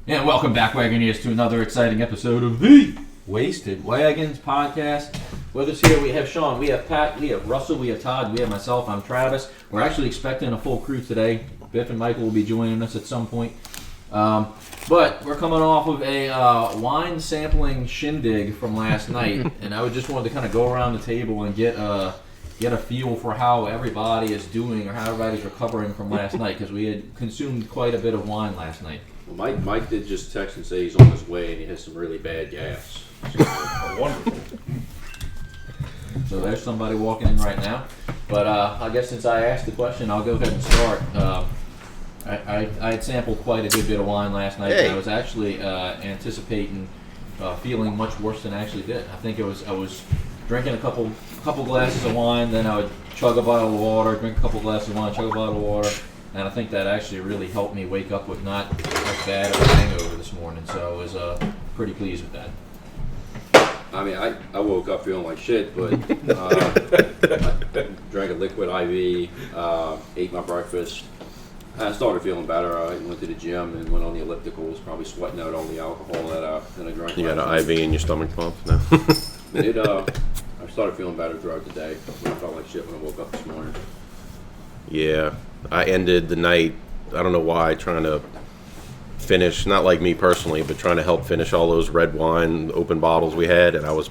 And welcome back, Wagoneers, to another exciting episode of the Wasted Wagons podcast. With us here, we have Sean, we have Pat, we have Russell, we have Todd, we have myself, I'm Travis. We're actually expecting a full crew today. Biff and Michael will be joining us at some point. But we're coming off of a wine sampling shindig from last night, and I just wanted to kind of go around the table and get a feel for how everybody is doing or how everybody's recovering from last night, because we had consumed quite a bit of wine last night. Well, Mike did just text and say he's on his way and he has some really bad gas. Wonderful. So there's somebody walking in right now. But I guess since I asked the question, I'll go ahead and start. I had sampled quite a good bit of wine last night, and I was actually anticipating feeling much worse than I actually did. I think I was drinking a couple glasses of wine, then I would chug a bottle of water, drink a couple glasses of wine, chug a bottle of water. And I think that actually really helped me wake up with not as bad of a hangover this morning. So I was pretty pleased with that. I mean, I woke up feeling like shit, but I drank a liquid IV, ate my breakfast. I started feeling better. I went to the gym and went on the ellipticals, probably sweating out all the alcohol that I drank. You got an IV in your stomach pump? No. I started feeling better throughout the day, but I felt like shit when I woke up this morning. Yeah, I ended the night, I don't know why, trying to finish, not like me personally, but trying to help finish all those red wine open bottles we had, and I was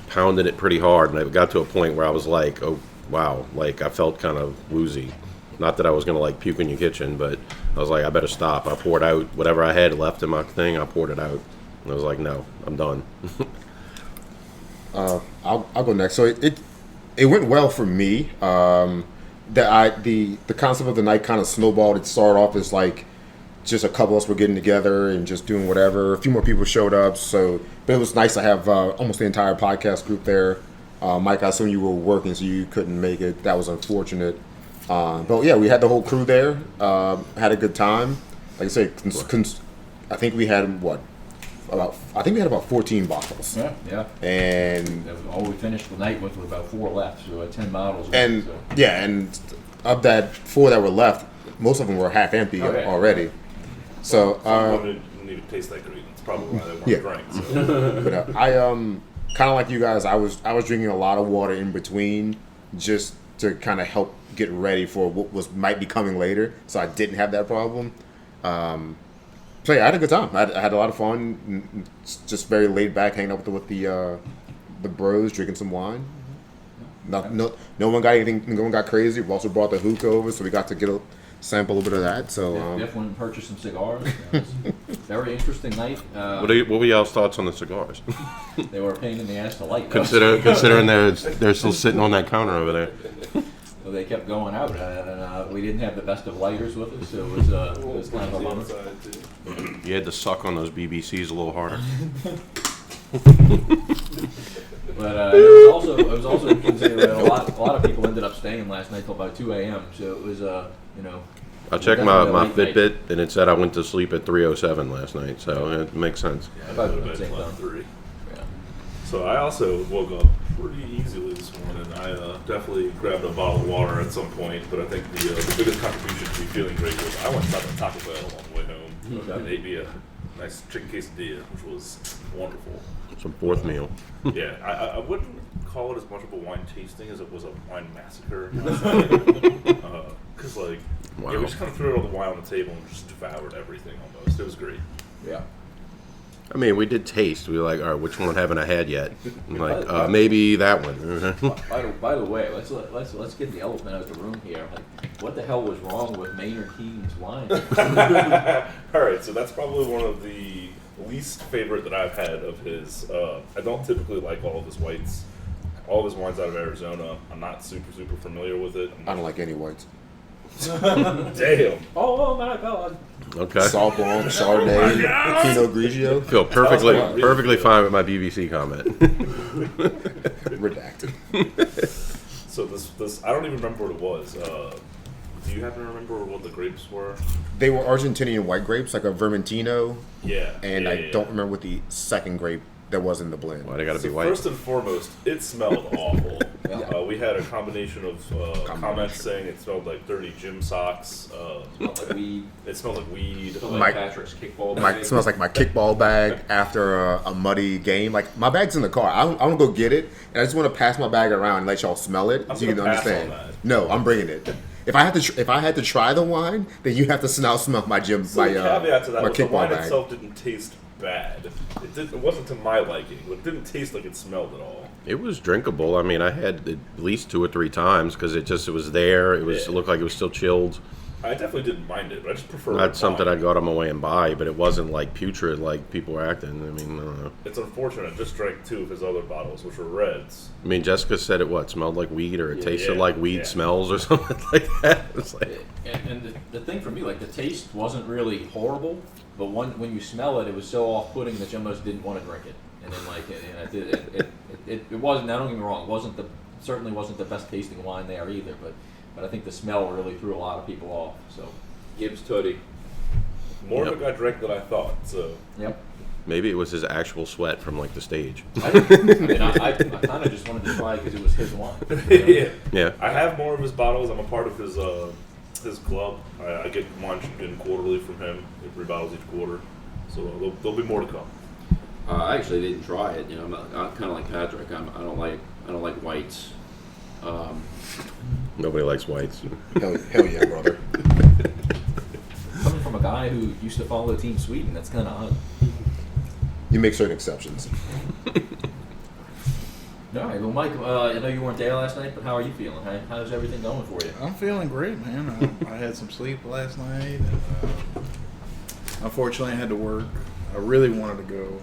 pounding it pretty hard, and I got to a point where I was like, oh, wow, like I felt kind of woozy. Not that I was going to like puke in your kitchen, but I was like, I better stop. I poured out whatever I had left in my thing, I poured it out. And I was like, no, I'm done. I'll go next. So it went well for me. The concept of the night kind of snowballed. It started off as like just a couple of us were getting together and just doing whatever. A few more people showed up, but it was nice to have almost the entire podcast group there. Mike, I assume you were working, so you couldn't make it. That was unfortunate. But yeah, we had the whole crew there. Had a good time. Like I said, I think we had about 14 bottles. Yeah. And we finished the night with about 4 left, so 10 bottles. And of that 4 that were left, most of them were half empty already. So didn't need to taste that great. It's probably why they weren't drank. So. But I kind of like you guys. I was drinking a lot of water in between, just to kind of help get ready for what might be coming later. So I didn't have that problem. So yeah, I had a good time. I had a lot of fun. Just very laid back, hanging out with the bros, drinking some wine. No one got anything. No one got crazy. We also brought the hookah over, so we got to sample a little bit of that. So Biff went and purchased some cigars. It was a very interesting night. What were y'all's thoughts on the cigars? They were a pain in the ass to light. Considering they're still sitting on that counter over there. So they kept going out, and we didn't have the best of lighters with us, so it was kind of a bummer. You had to suck on those BBCs a little harder. But it was also considered that a lot of people ended up staying last night till about 2 a.m. So it was I checked my Fitbit and it said I went to sleep at 3:07 last night, so it makes sense. Yeah, I went to bed at 3. Yeah. So I also woke up pretty easily this morning. I definitely grabbed a bottle of water at some point, but I think the biggest contribution to me feeling great was I went and stopped at Taco Bell on the way home and ate me a nice chicken quesadilla, which was wonderful. Some fourth meal. Yeah, I wouldn't call it as much of a wine tasting as it was a wine massacre. Because we just kind of threw all the wine on the table and just devoured everything almost. It was great. Yeah. I mean, we did taste. We were like, all right, which one haven't I had yet? Like, maybe that one. By the way, let's get the elephant out of the room here. Like, what the hell was wrong with Maynard Keene's wine? All right, so that's probably one of the least favorite that I've had of his. I don't typically like all of his whites. All of his wines out of Arizona, I'm not super familiar with it. I don't like any whites. Damn. Oh my God. Okay. Sauvignon Blanc, Chardonnay, Pinot Grigio. I feel perfectly fine with my BBC comment. Redacted. So this I don't even remember what it was. Do you happen to remember what the grapes were? They were Argentinian white grapes, like a Vermentino. Yeah. And I don't remember what the second grape that was in the blend. Why they gotta be white? First and foremost, it smelled awful. Yeah. We had a combination of comments saying it smelled like dirty gym socks. Smelled like weed. It smelled like weed. Smelled like Mike- Patrick's kickball. It smells like my kickball bag after a muddy game. Like, my bag's in the car. I don't go get it, and I just want to pass my bag around and let y'all smell it I'm so you can gonna pass understand. on that. No, I'm bringing it. If I had to try the wine, then you have to smell my gym, So the caveat to that my was the kickball wine bag. itself didn't taste bad. It wasn't to my liking, but it didn't taste like it smelled at all. It was drinkable. I mean, I had it at least 2 or 3 times because it was there. It looked like it was still chilled. I definitely didn't mind it, but I just prefer. That's something wine. I'd go out of my way and buy, but it wasn't like putrid like people were acting. I mean, I don't know. It's unfortunate. I just drank 2 of his other bottles, which were reds. I mean, Jessica said it smelled like weed or it tasted Yeah, like weed yeah. smells or something like that. It's like, And the thing for me, like the taste wasn't really horrible, but when you smell it, it was so off-putting that you almost didn't want to drink it. And then it wasn't. Now don't get me wrong, certainly wasn't the best tasting wine there either, but I think the smell really threw a lot of people off. So Gibbs Tootie. More Yep. of it got drank than I thought. So yep. maybe it was his actual sweat from like the stage. I kind of just wanted to try because it was his wine. you know? yeah. Yeah. I have more of his bottles. I'm a part of his club. I get wine in quarterly from him. He rebottles each quarter. So there'll be more to come. I actually didn't try it. You know, I'm kind of like Patrick. I don't like whites. Nobody likes whites. Hell yeah, brother. Coming from a guy who used to follow Team Sweden, that's kind of odd. You make certain exceptions. All right, well, Mike, I know you weren't there last night, but how are you feeling? How's everything going for you? I'm feeling great, man. I had some sleep last night. And, unfortunately, I had to work. I really wanted to go,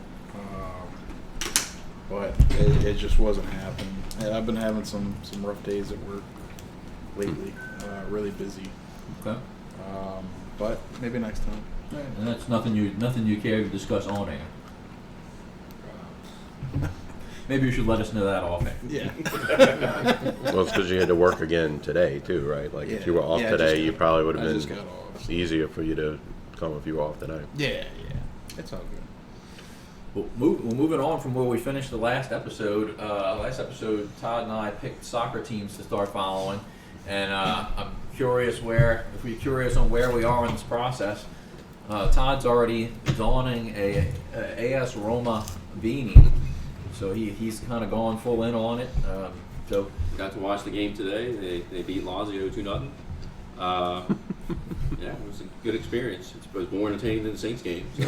but it just wasn't happening. And I've been having some rough days at work lately. Really busy. Okay. But maybe next time. And that's nothing you care to discuss on air. Maybe you should let us know that off air. Yeah. Well, it's because you had to work again today too, right? Like if you were off Yeah, I today, just you got- probably would have I just been got off. easier for you to come if you were off today. Yeah. It's all good. Well, moving on from where we finished the last episode. Todd and I picked soccer teams to start following, and I'm curious if we're curious on where we are in this process. Todd's already donning a AS Roma beanie, so he's kind of gone full in on it. So Got to watch the game today. They beat Lazio 2-0. Yeah, it was a good experience. It's more entertaining than the Saints game. So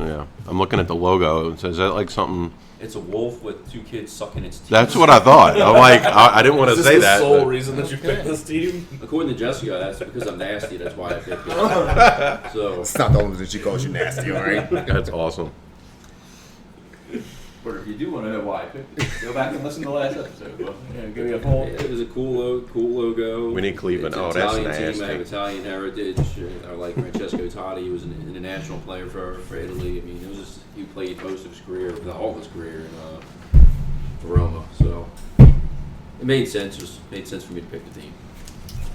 Yeah, I'm looking at the logo. Is that like something? it's a wolf with 2 kids sucking its teeth. That's what I thought. I'm like, I didn't want to Is this say the that. sole but- reason that you picked this team? According to Jessica, that's because I'm nasty. That's why I picked it. So It's not the only that she calls you nasty, all right? That's awesome. But if you do want to know why I picked it, go back and listen to the last episode. Well, give you a full. it was a cool logo. We need Cleveland. It's an Oh, that's Italian team. I have nasty. Italian heritage. I like Francesco Totti. He was an international player for Italy. I mean, he played most of his career, all of his career for Roma. So it made sense. It made sense for me to pick the team.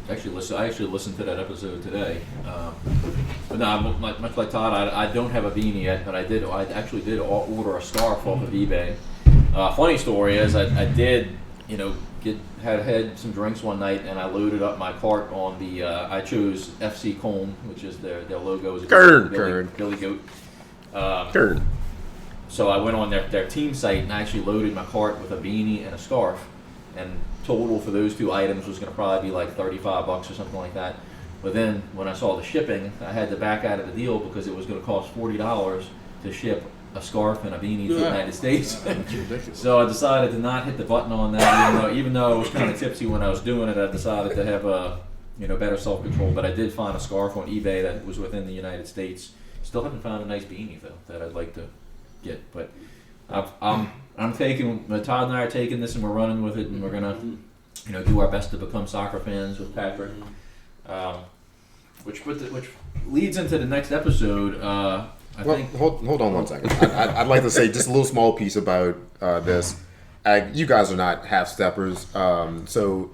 I actually listened to that episode today. But no, much like Todd, I don't have a beanie yet, but I actually did order a scarf off of eBay. Funny story is I did, had some drinks one night and I loaded up my cart on the. I chose FC Köln, which is their logo is Billy Goat. Turn. So I went on their team site and I actually loaded my cart with a beanie and a scarf, and total for those 2 items was going to probably be like $35 or something like that. But then when I saw the shipping, I had to back out of the deal because it was going to cost $40 to ship a scarf and a beanie to the United States. That's ridiculous. So I decided to not hit the button on that, even though I was kind of tipsy when I was doing it. I decided to have better self-control. But I did find a scarf on eBay that was within the United States. Still haven't found a nice beanie though that I'd like to get. But I'm taking. Todd and I are taking this and we're running with it, and we're gonna, do our best to become soccer fans with Patrick. Which leads into the next episode. I think. Hold on one second. I'd like to say just a little small piece about this. You guys are not half steppers, so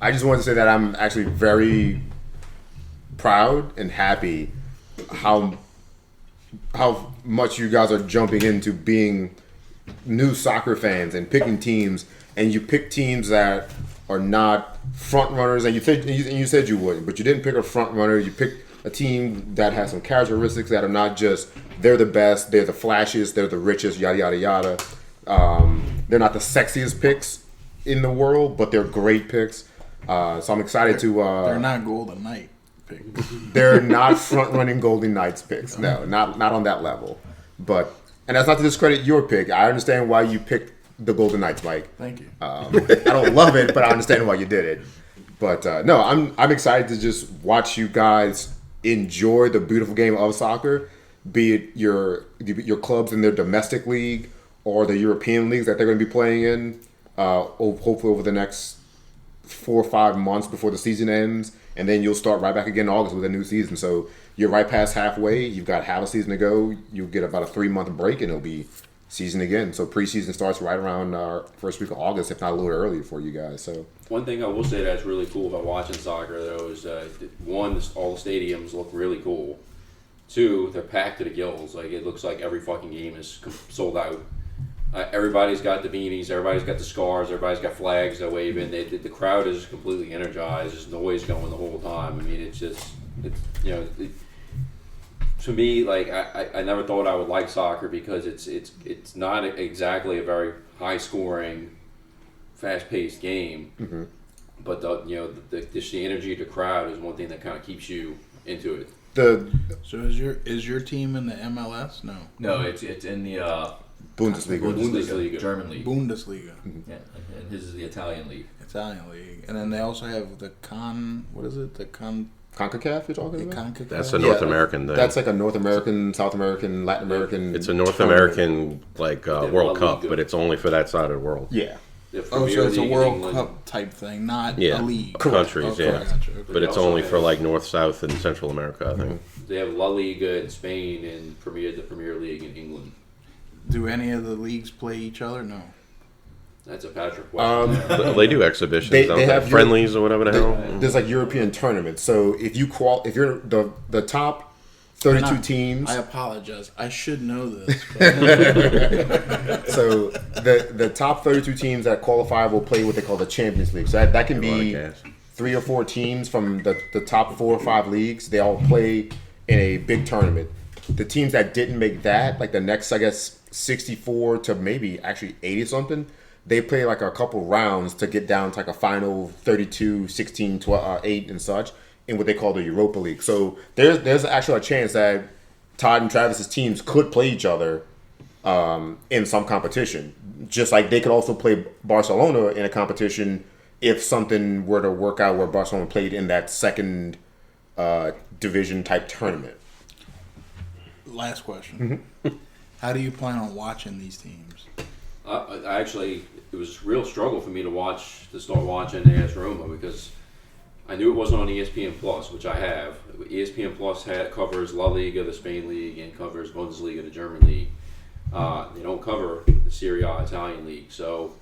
I just wanted to say that I'm actually very proud and happy how much you guys are jumping into being new soccer fans and picking teams, and you pick teams that are not front runners, and you said you wouldn't, but you didn't pick a front runner. You picked a team that has some characteristics that are not just they're the best, they're the flashiest, they're the richest, yada yada yada. They're not the sexiest picks in the world, but they're great picks. So I'm excited to. They're not Golden Knight picks. They're not front running Golden Knights picks. No, not on that level. But and that's not to discredit your pick. I understand why you picked the Golden Knights, Mike. Thank you. I don't love it, but I understand why you did it. But no, I'm excited to just watch you guys enjoy the beautiful game of soccer, be it your clubs in their domestic league or the European leagues that they're going to be playing in. Hopefully over the next 4 or 5 months before the season ends, and then you'll start right back again in August with a new season. So you're right past halfway. You've got half a season to go. You'll get about a 3-month break, and it'll be season again. So preseason starts right around first week of August, if not a little earlier for you guys. So One thing I will say that's really cool about watching soccer, though, is one, all the stadiums look really cool. Two, they're packed to the gills. Like, it looks like every fucking game is sold out. Everybody's got the beanies, everybody's got the scarves, everybody's got flags they're waving. The crowd is completely energized. There's noise going the whole time. I mean, it's to me, like, I never thought I would like soccer because it's not exactly a very high scoring, fast paced game. Mm-hmm. But just the energy of the crowd is one thing that kind of keeps you into it. So is your team in the MLS? No. No, it's in the Bundesliga. German league. Bundesliga. Yeah, and his is the Italian league. Italian league. And then they also have the CONCACAF you're talking about? CONCACAF? That's a North American thing. That's like a North American, South American, Latin American. It's a North American World Cup, but it's only for that side of the world. Yeah. So it's a World Cup type thing, not a league. Countries, yeah. Gotcha. But it's only for like North, South, and Central America, I think. They have La Liga in Spain and the Premier League in England. Do any of the leagues play each other? No. That's a Patrick question. They do exhibitions, they have friendlies or whatever the hell. There's like European tournaments. So if you're the top 32 teams. I apologize. I should know this. So the top 32 teams that qualify will play what they call the Champions League. So that can be 3 or 4 teams from the top 4 or 5 leagues. They all play in a big tournament. The teams that didn't make that, like the next, I guess, 64 to maybe actually 80 something, they play like a couple rounds to get down to like a final 32, 16, 12, 8 and such in what they call the Europa League. So there's actually a chance that Todd and Travis's teams could play each other in some competition. Just like they could also play Barcelona in a competition if something were to work out where Barcelona played in that second division type tournament. Last question. Mm-hmm. How do you plan on watching these teams? It was a real struggle for me to start watching AS Roma because I knew it wasn't on ESPN Plus, which I have. ESPN Plus covers La Liga, the Spain League, and covers Bundesliga, the German League. They don't cover the Serie A Italian League. So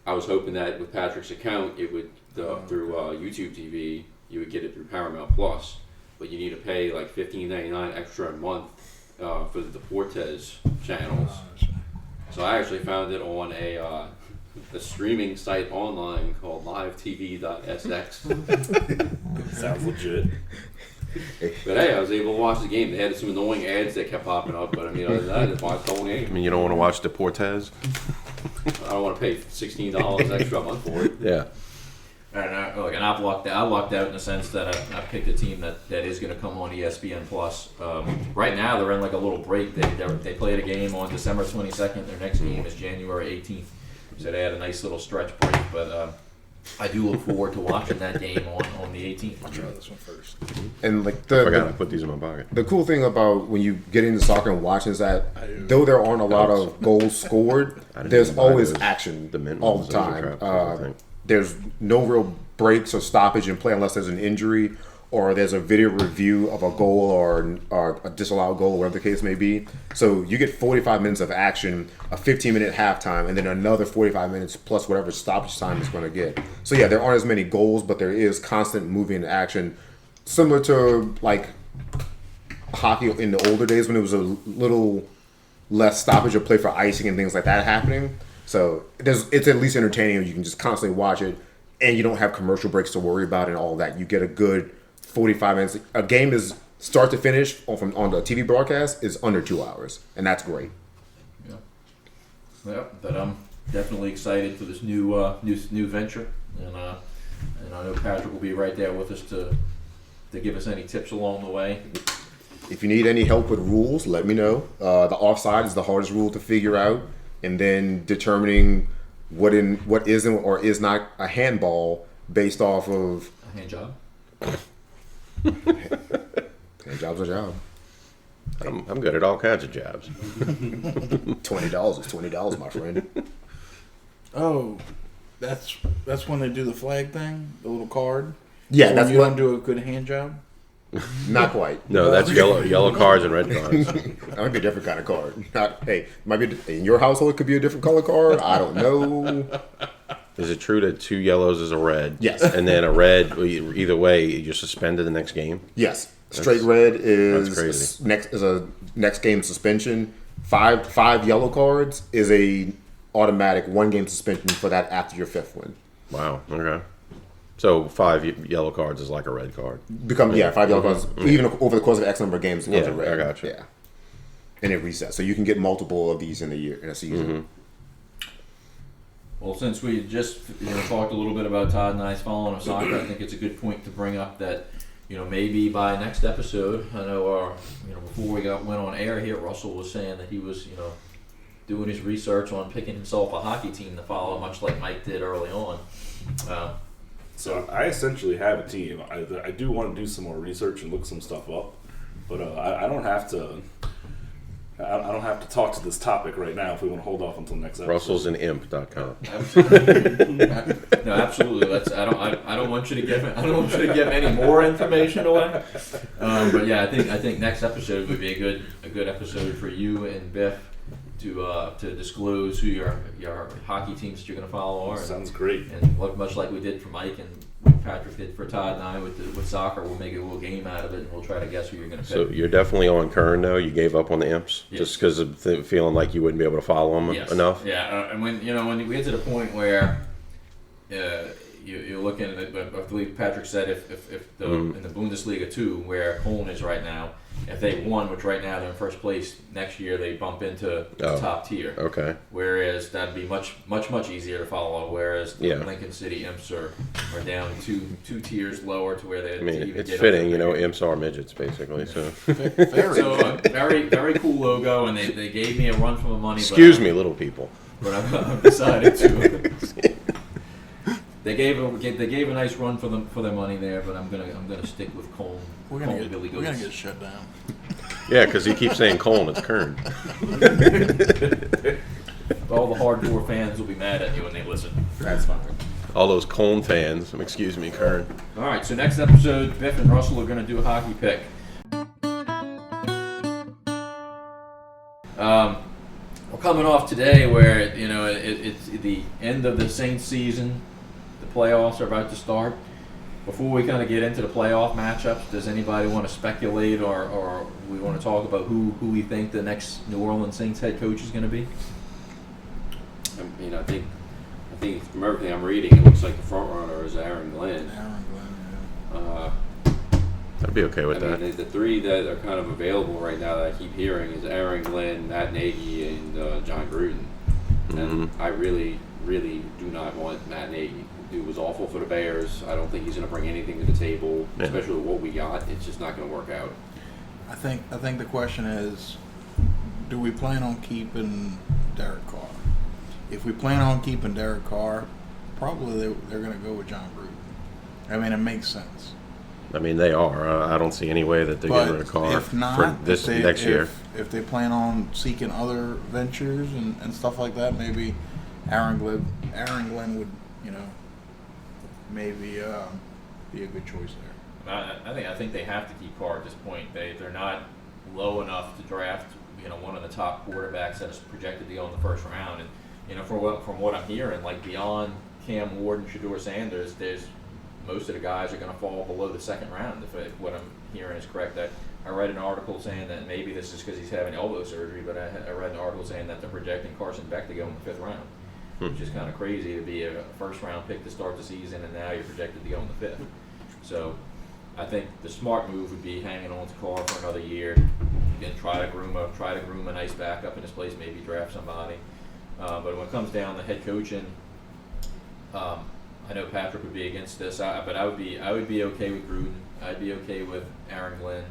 I was hoping that with Patrick's account, it would through YouTube TV, you would get it through Paramount Plus. But you need to pay like $15.99 extra a month for the Deportes channels. So I actually found it on a streaming site online called livetv.sx. Sounds legit. But hey, I was able to watch the game. They had some annoying ads that kept popping up, but I mean, other than that, it's watched the whole game. I mean, you don't want to watch Deportes? I don't want to pay $16 extra a month for it. Yeah. And I lucked out in the sense that I picked a team that is going to come on ESPN Plus. Right now, they're in like a little break. They played a game on December 22nd. Their next game is January 18th. So they had a nice little stretch break. But I do look forward to watching that game on the 18th. I'll try this one first. And like I forgot to put these in my pocket. The cool thing about when you get into soccer and watching is that though there aren't a lot of goals scored, there's always action all the time. There's no real breaks or stoppage in play unless there's an injury or there's a video review of a goal or a disallowed goal, or whatever the case may be. So you get 45 minutes of action, a 15-minute halftime, and then another 45 minutes plus whatever stoppage time it's going to get. So yeah, there aren't as many goals, but there is constant moving action, similar to like hockey in the older days when it was a little less stoppage of play for icing and things like that happening. So it's at least entertaining. You can just constantly watch it, and you don't have commercial breaks to worry about and all that. You get a good 45 minutes. A game is start to finish on the TV broadcast is under 2 hours, and that's great. Yeah, but I'm definitely excited for this new venture, and I know Patrick will be right there with us to give us any tips along the way. If you need any help with rules, let me know. The offside is the hardest rule to figure out, and then determining what isn't or is not a handball based off of A hand job. hand job's a job. I'm good at all kinds of jobs. $20 is $20, my friend. Oh, that's when they do the flag thing, the little card. Yeah, So that's when you what. don't do a good hand job. Not quite. No, that's yellow cards and red cards. That might be a different kind of card. Might be in your household. It could be a different color card. I don't know. Is it true that 2 yellows is a red? Yes. And then a red, either way, you're suspended the next game? Yes, straight red is that's crazy. next game suspension. Five yellow cards is a automatic 1 game suspension for that after your 5th win. Wow, okay. So 5 yellow cards is like a red card. 5 yellow cards even over the course of X number of games. It becomes Yeah, a red. I got you. Yeah, and it resets, so you can get multiple of these in a season. Well, since we just talked a little bit about Todd and I's following of soccer, I think it's a good point to bring up that maybe by next episode, I know before we went on air here, Russell was saying that he was doing his research on picking himself a hockey team to follow, much like Mike did early on. So I essentially have a team. I do want to do some more research and look some stuff up, but I don't have to. I don't have to talk to this topic right now if we want to hold off until next episode. RussellsandImp.com. No, absolutely. I don't want you to give any more information away. But yeah, I think next episode would be a good episode for you and Biff to disclose who your hockey teams that you're going to follow are. Sounds great. And much like we did for Mike and Patrick did for Todd and I with soccer, we'll make a little game out of it and we'll try to guess who you're going to pick. So you're definitely on Kern, though? You gave up on the Imps? Yes. Just because of feeling like you wouldn't be able to follow them Yes. enough? Yeah, and when we get to the point where you're looking at it, but I believe Patrick said if in the Bundesliga 2, where Cologne is right now, if they won, which right now they're in first place, next year they bump into the top tier. Okay. Whereas that'd be much easier to follow. Whereas the Lincoln City Imps are down two tiers lower to where they. I mean, it's fitting, Imps are midgets, basically. So, So very very cool logo, and they gave me a run for the money. Excuse me, little people. But I've decided to. They gave a nice run for their money there, but I'm gonna stick with Cologne. We're gonna get shut down. Yeah, because he keeps saying Cologne, it's Kern. All the hardcore fans will be mad at you when they listen. That's fine. All those Cologne fans, excuse me, Kern. All right, so next episode, Biff and Russell are gonna do a hockey pick. We're coming off today where it's the end of the Saints season. The playoffs are about to start. Before we kind of get into the playoff matchups, does anybody want to speculate or we want to talk about who we think the next New Orleans Saints head coach is going to be? I think from everything I'm reading, it looks like the front runner is Aaron Glenn. I'd be okay with that. The 3 that are kind of available right now that I keep hearing is Aaron Glenn, Matt Nagy, and John Gruden. And I really, really do not want Matt Nagy. Dude was awful for the Bears. I don't think he's going to bring anything to the table, especially with what we got. It's just not going to work out. I think the question is, do we plan on keeping Derek Carr? If we plan on keeping Derek Carr, probably they're going to go with John Gruden. I mean, it makes sense. I mean, they are. I don't see any way that they're getting rid of Carr if not, for this next year. If they plan on seeking other ventures and stuff like that, maybe Aaron Glenn would, maybe be a good choice there. I think they have to keep Carr at this point. They're not low enough to draft one of the top quarterbacks that is projected to go in the first round. And from what I'm hearing, like beyond Cam Ward and Shedeur Sanders, there's most of the guys are going to fall below the second round. If what I'm hearing is correct, that I read an article saying that maybe this is because he's having elbow surgery, but I read an article saying that they're projecting Carson Beck to go in the 5th round, which is kind of crazy to be a first-round pick to start the season, and now you're projected to go in the 5th. So I think the smart move would be hanging on to Carr for another year and try to groom a nice backup in his place, maybe draft somebody. But when it comes down to head coaching, I know Patrick would be against this, but I would be okay with Gruden. I'd be okay with Aaron Glenn.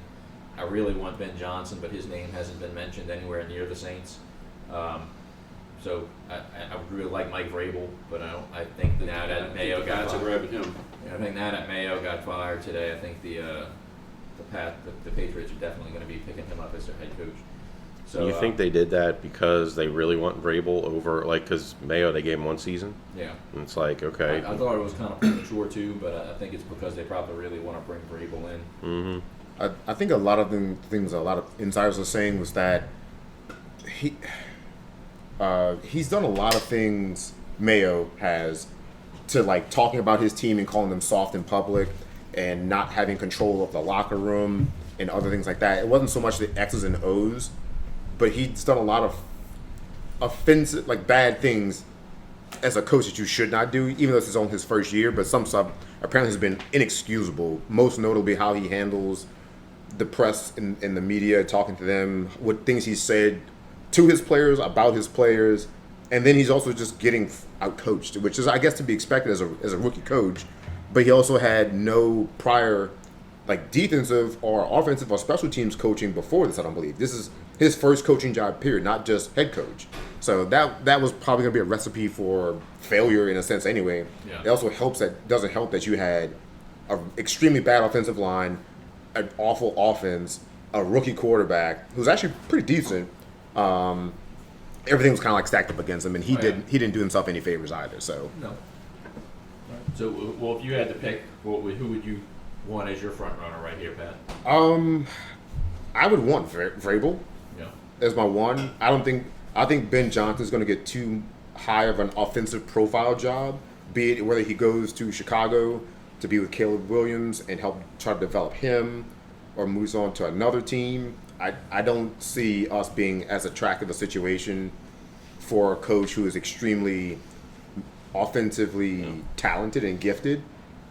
I really want Ben Johnson, but his name hasn't been mentioned anywhere near the Saints. So I would really like Mike Vrabel, but I think now that Mayo got grabbing him. I think now that Mayo got fired today, I think the Patriots are definitely going to be picking him up as their head coach. So you think they did that because they really want Vrabel over, like, because Mayo, they gave him 1 season? Yeah. And it's like, okay. I thought it was kind of premature too, but I think it's because they probably really want to bring Vrabel in. Mm-hmm. I think a lot of things a lot of insiders are saying was that he's done a lot of things, Mayo has, to like talking about his team and calling them soft in public and not having control of the locker room and other things like that. It wasn't so much the X's and O's, but he's done a lot of offensive, like bad things as a coach that you should not do, even though this is only his first year. But some stuff apparently has been inexcusable. Most notably, how he handles the press and the media, talking to them, what things he said to his players, about his players, and then he's also just getting out-coached, which is, I guess, to be expected as a rookie coach. But he also had no prior, like, defensive or offensive or special teams coaching before this, I don't believe. This is his first coaching job, period, not just head coach. So that was probably going to be a recipe for failure in a sense anyway. Yeah. It also doesn't help that you had an extremely bad offensive line, an awful offense, a rookie quarterback who's actually pretty decent. Everything was kind of like stacked up against him, and he didn't do himself any favors either. So No. So, well, if you had to pick, who would you want as your front runner right here, Pat? I would want Vrabel Yeah. as my one. I think Ben Johnson's going to get too high of an offensive profile job, be it whether he goes to Chicago to be with Caleb Williams and help try to develop him, or moves on to another team. I don't see us being as attractive a situation for a coach who is extremely offensively talented and gifted.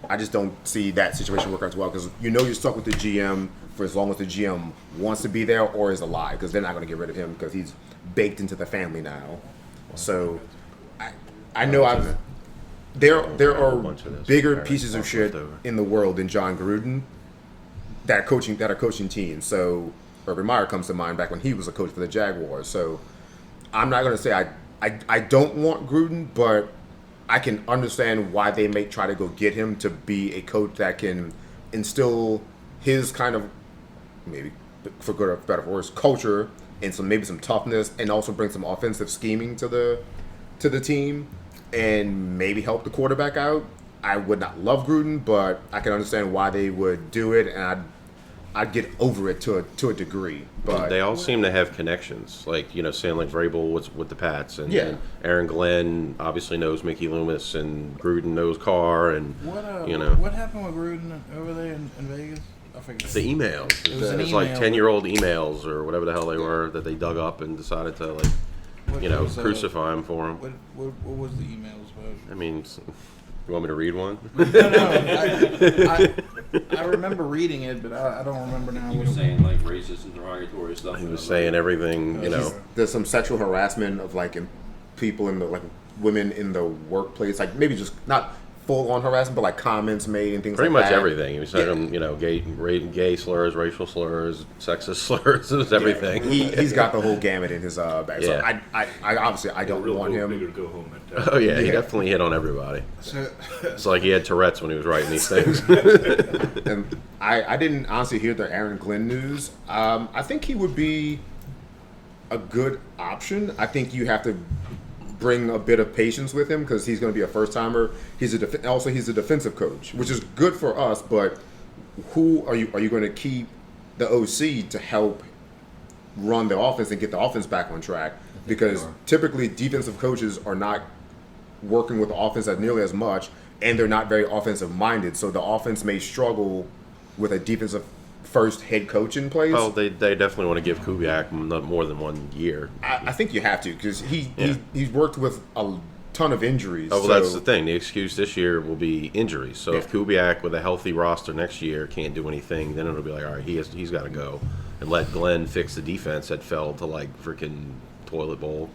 I just don't see that situation work out as well, because you're stuck with the GM for as long as the GM wants to be there or is alive, because they're not going to get rid of him because he's baked into the family now. So I know there are bigger pieces of shit in the world than John Gruden that are coaching teams. So Urban Meyer comes to mind back when he was a coach for the Jaguars. So I'm not going to say I don't want Gruden, but I can understand why they may try to go get him to be a coach that can instill his kind of, maybe for good or better or worse, culture and some toughness, and also bring some offensive scheming to the team, and maybe help the quarterback out. I would not love Gruden, but I can understand why they would do it, and I'd get over it to a degree. But they all seem to have connections, like, saying like Vrabel with the Pats, and, Yeah. and Aaron Glenn obviously knows Mickey Loomis, and Gruden knows Carr, and What happened with Gruden over there in Vegas? I forget. the emails. It was an It's like email. 10-year-old emails or whatever the hell they were that they dug up and decided to crucify him for him. What was the emails about? I mean, you want me to read one? I remember reading it, but I don't remember now. He was saying like racist and derogatory stuff. He was saying everything, there's some sexual harassment of like people in the like women in the workplace, like maybe just not full on harassment, but like comments made and things pretty like much that. everything. He was saying, gay slurs, racial slurs, sexist slurs, it was everything. He's got the whole gamut in his bag. So Yeah. I obviously I don't want Bigger him. go home mentality. Oh yeah, he Yeah. definitely hit on everybody. So, It's like he had Tourette's when he was writing these things. And I didn't honestly hear the Aaron Glenn news. I think he would be a good option. I think you have to bring a bit of patience with him because he's going to be a first timer. He's a defensive coach, which is good for us. But who are you going to keep the OC to help run the offense and get the offense back on track? Because typically defensive coaches are not working with the offense as nearly as much, and they're not very offensive minded. So the offense may struggle with a defensive first head coach in place. Well, they definitely want to give Kubiak more than 1 year. I think you have to because Yeah. he's worked with a ton of injuries. Oh, well, so- that's the thing. The excuse this year will be injuries. So if Yeah. Kubiak with a healthy roster next year can't do anything, then it'll be like, all right, he's got to go, and let Glenn fix the defense that fell to like freaking toilet bowl.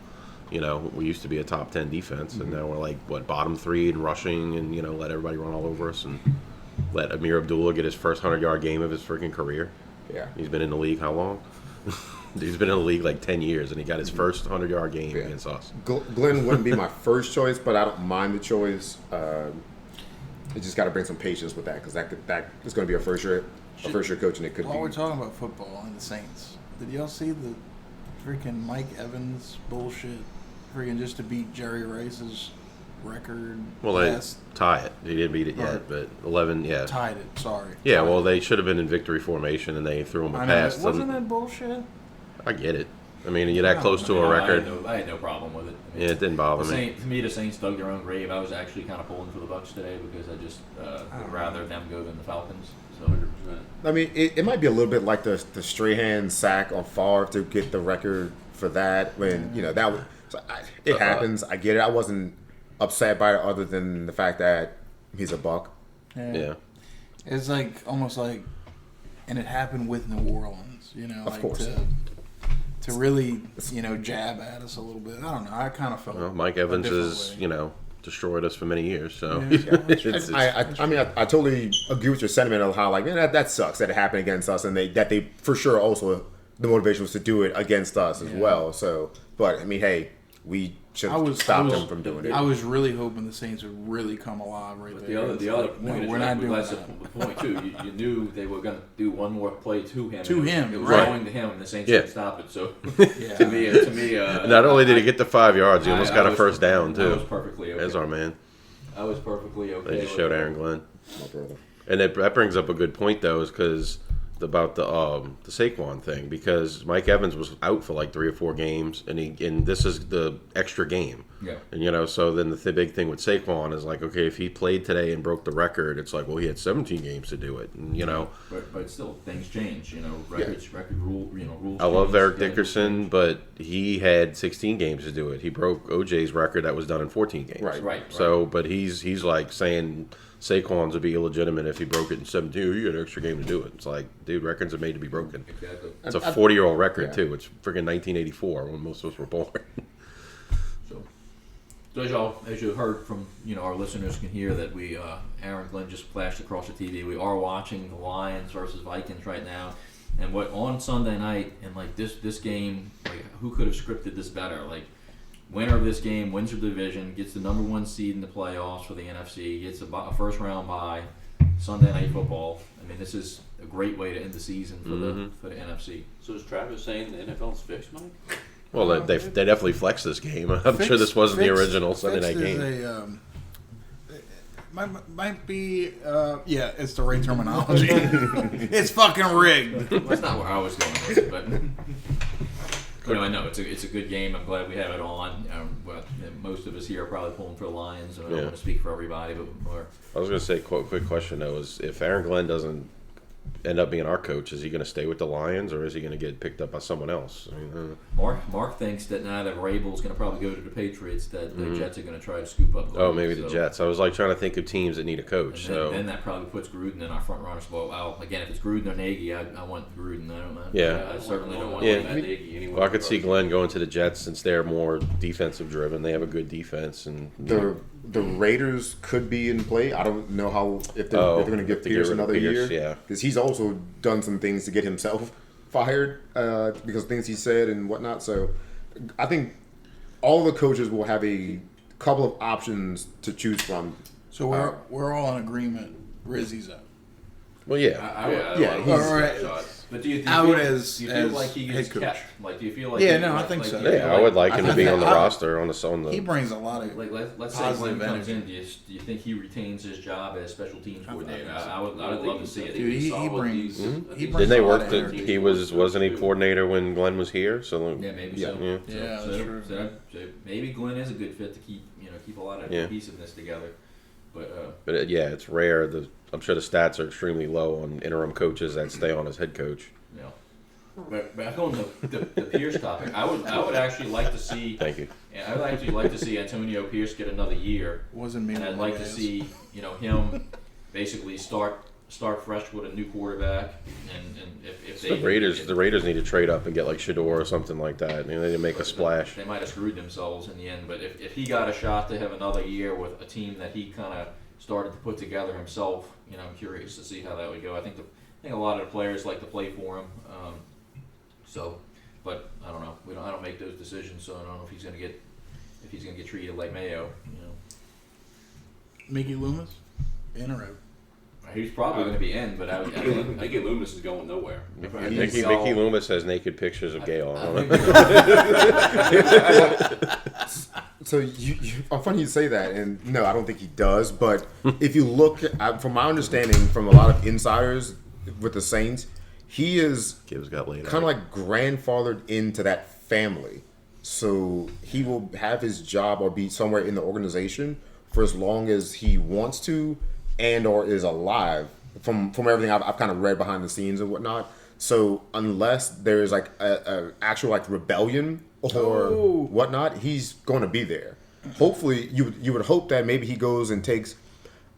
You know, we used to be a top 10 defense, and now we're like bottom 3 in rushing, and let everybody run all over us, and let Amir Abdullah get his first 100-yard game of his freaking career. Yeah. He's been in the league how long? He's been in the league like 10 years, and he got his first 100-yard game Yeah. against us. Glenn wouldn't be my first choice, but I don't mind the choice. You just got to bring some patience with that because that is going to be a first year coach, and it could While we're be. talking about football and the Saints, did y'all see the freaking Mike Evans bullshit? Freaking just to beat Jerry Rice's record. Well, they last tie it. He didn't beat it yet, Right. but 11, yeah. tied it. Sorry. Yeah, Tied well, it. they should have been in victory formation, and they threw him a I know. pass. Wasn't that bullshit? I get it. I mean, you're that close to a record. I had no problem with it. I mean, Yeah, it didn't bother the me. Saints, to me, the Saints dug their own grave. I was actually kind of pulling for the Bucks today because I just would rather them go than the Falcons. So 100%. I mean, it might be a little bit like the Strahan sack on Favre to get the record for that. When that was it happens. I get it. I wasn't upset by it other than the fact that he's a Buck. Yeah. It's like almost like, and it happened with New Orleans. Of course. To really jab at us a little bit. I don't know. I kind of felt. Well, Mike Evans a different has, way. destroyed us for many years. So Yeah. it's- I mean, I totally agree with your sentiment of how like man, that sucks that it happened against us, and that they for sure also the motivation was to do it against us as well. So, but I mean, hey, we should have stopped them from doing it. I was really hoping the Saints would really come alive right But there. the other No, point is we're like, not doing that's that. the point too. You knew they were going to do one more play to him. To him, It was right. going to him, and the Saints Yeah. couldn't stop it. So Yeah. to me, not only did he get the 5 yards, he almost I got a was- first down I was too. perfectly okay. There's our man. I was perfectly okay. They just with showed it. Aaron Glenn. My brother. And that brings up a good point, though, is because about the Saquon thing, because Mike Evans was out for like 3 or 4 games, and this is the extra game. Yeah. And so then the big thing with Saquon is like, okay, if he played today and broke the record, it's like, well, he had 17 games to do it, and But still, things change. Record rule. Rules. I love change, Eric schedules Dickerson, change. but he had 16 games to do it. He broke OJ's record that was done in 14 games. Right. So, but he's like saying Saquon's would be illegitimate if he broke it in 17. You had an extra game to do it. It's like, dude, records are made to be broken. Exactly. It's a 40-year-old record Yeah. too. It's freaking 1984 when most of us were born. So as you heard from our listeners can hear that we Aaron Glenn just flashed across the TV. We are watching the Lions versus Vikings right now, and what on Sunday night and like this game, like who could have scripted this better? Like winner of this game wins the division, gets the number 1 seed in the playoffs for the NFC, gets a first round bye. Sunday night football. I mean, this is a great way to end the season for the NFC. So is Travis saying the NFL's fixed, Mike? Well, they definitely flexed this game. I'm sure this wasn't the original Sunday night game. Might be, it's the right terminology. It's fucking rigged. That's not where I was going with it, but I know it's a good game. I'm glad we have it on. Most of us here are probably pulling for the Lions, and I don't want to speak for everybody, but I was going to say, quick question though, is if Aaron Glenn doesn't end up being our coach, is he going to stay with the Lions or is he going to get picked up by someone else? I mean, Mark thinks that now that Rabel's going to probably go to the Patriots, that the Jets are going to try to scoop up. oh, maybe the So- Jets. I was like trying to think of teams that need a coach. And then that probably puts Gruden in our front runners. Well, again, if it's Gruden or Nagy, I want Gruden. I don't know. Yeah. I certainly don't want Yeah. Matt Nagy anyway. Well, I could see Glenn going to the Jets since they're more defensive driven. They have a good defense, and The Raiders could be in play. I don't know how if they're going to give to get Pierce rid of another Pierce, year. yeah. Because he's also done some things to get himself fired because of things he said and whatnot. So I think all the coaches will have a couple of options to choose from. So we're all in agreement. Rizzy's out. well, yeah. I would, Yeah, would- he's- All right. shots. But do you Out feel, as- do you feel as like he head gets coach. kept? Like, do you feel like? Yeah, he- no, I like- think like, so. do you Yeah, feel I would like him to be I- on the I- roster on the. He brings a lot of let's say positive Glenn comes energy. in. Do you think he retains his job as special teams coordinator? I would love to see it. Dude, he brings he brings Didn't they a lot work? of The, energy. he wasn't he coordinator when Glenn was here? So Yeah, maybe Yeah. so. Yeah. Yeah, So, that's true. so maybe Glenn is a good fit to keep a lot of Yeah. cohesiveness together. But yeah, it's rare. I'm sure the stats are extremely low on interim coaches that stay on as head coach. Yeah. But back on the Pierce topic, I would actually like to see. Thank you. I would actually like to see Antonio Pierce get another year. Wasn't me. And I'd like to see him basically start fresh with a new quarterback, and if they The Raiders need to trade up and get like Shador or something like that. They need to make a splash. They might have screwed themselves in the end, but if he got a shot to have another year with a team that he kind of started to put together himself, I'm curious to see how that would go. I think a lot of the players like to play for him. But I don't know. I don't make those decisions, so I don't know if he's gonna get treated like Mayo. Mickey Loomis, in or out? He's probably going to be in, but I think Mickey Loomis is going nowhere. Mickey Loomis has naked pictures of Gale on him. So I'm funny you say that, and no, I don't think he does. But if you look, from my understanding, from a lot of insiders with the Saints, he is Gibbs got laid kind of like grandfathered into that family. So he will have his job or be somewhere in the organization for as long as he wants to and or is alive. From everything I've kind of read behind the scenes and whatnot. So unless there's like a actual like rebellion or whatnot, he's going to be there. Hopefully, you would hope that maybe he goes and takes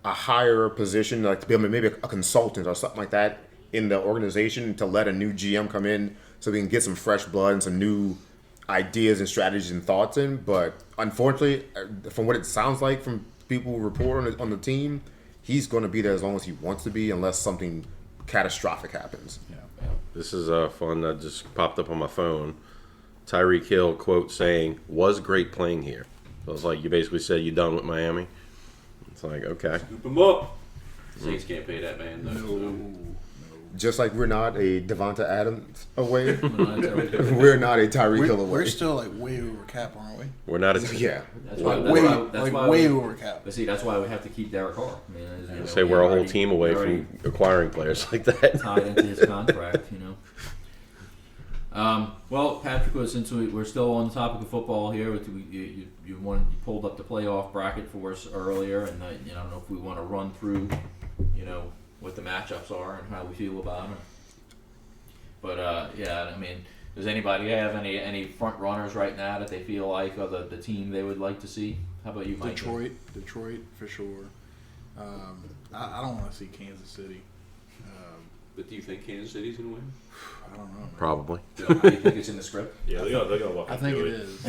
a higher position, like to be maybe a consultant or something like that in the organization, to let a new GM come in so we can get some fresh blood and some new ideas and strategies and thoughts in. But unfortunately, from what it sounds like from people who report on the team, he's going to be there as long as he wants to be, unless something catastrophic happens. Yeah. This is fun. That just popped up on my phone. Tyreek Hill quote saying, "Was great playing here." So it's like you basically said you're done with Miami. It's like, okay. Scoop him up. Saints can't pay that man. No. Just like we're not a Devonta Adams away, we're not a Tyreek Hill away. We're still like way over cap, aren't we? We're not Yeah. That's why Way over cap. But see, that's why we have to keep Derek Carr. I mean, say we're a whole team away from acquiring players like that. tied into his contract, Well, Patrick, we're still on the topic of football here. You pulled up the playoff bracket for us earlier, and I don't know if we want to run through, what the matchups are and how we feel about them. But does anybody have any front runners right now that they feel like are the team they would like to see? How about you, Mike? Detroit for sure. I don't want to see Kansas City. But do you think Kansas City's going to win? I don't know. Man. Probably. Do you think it's in the script? Yeah, they're gonna walk I into think it it. is.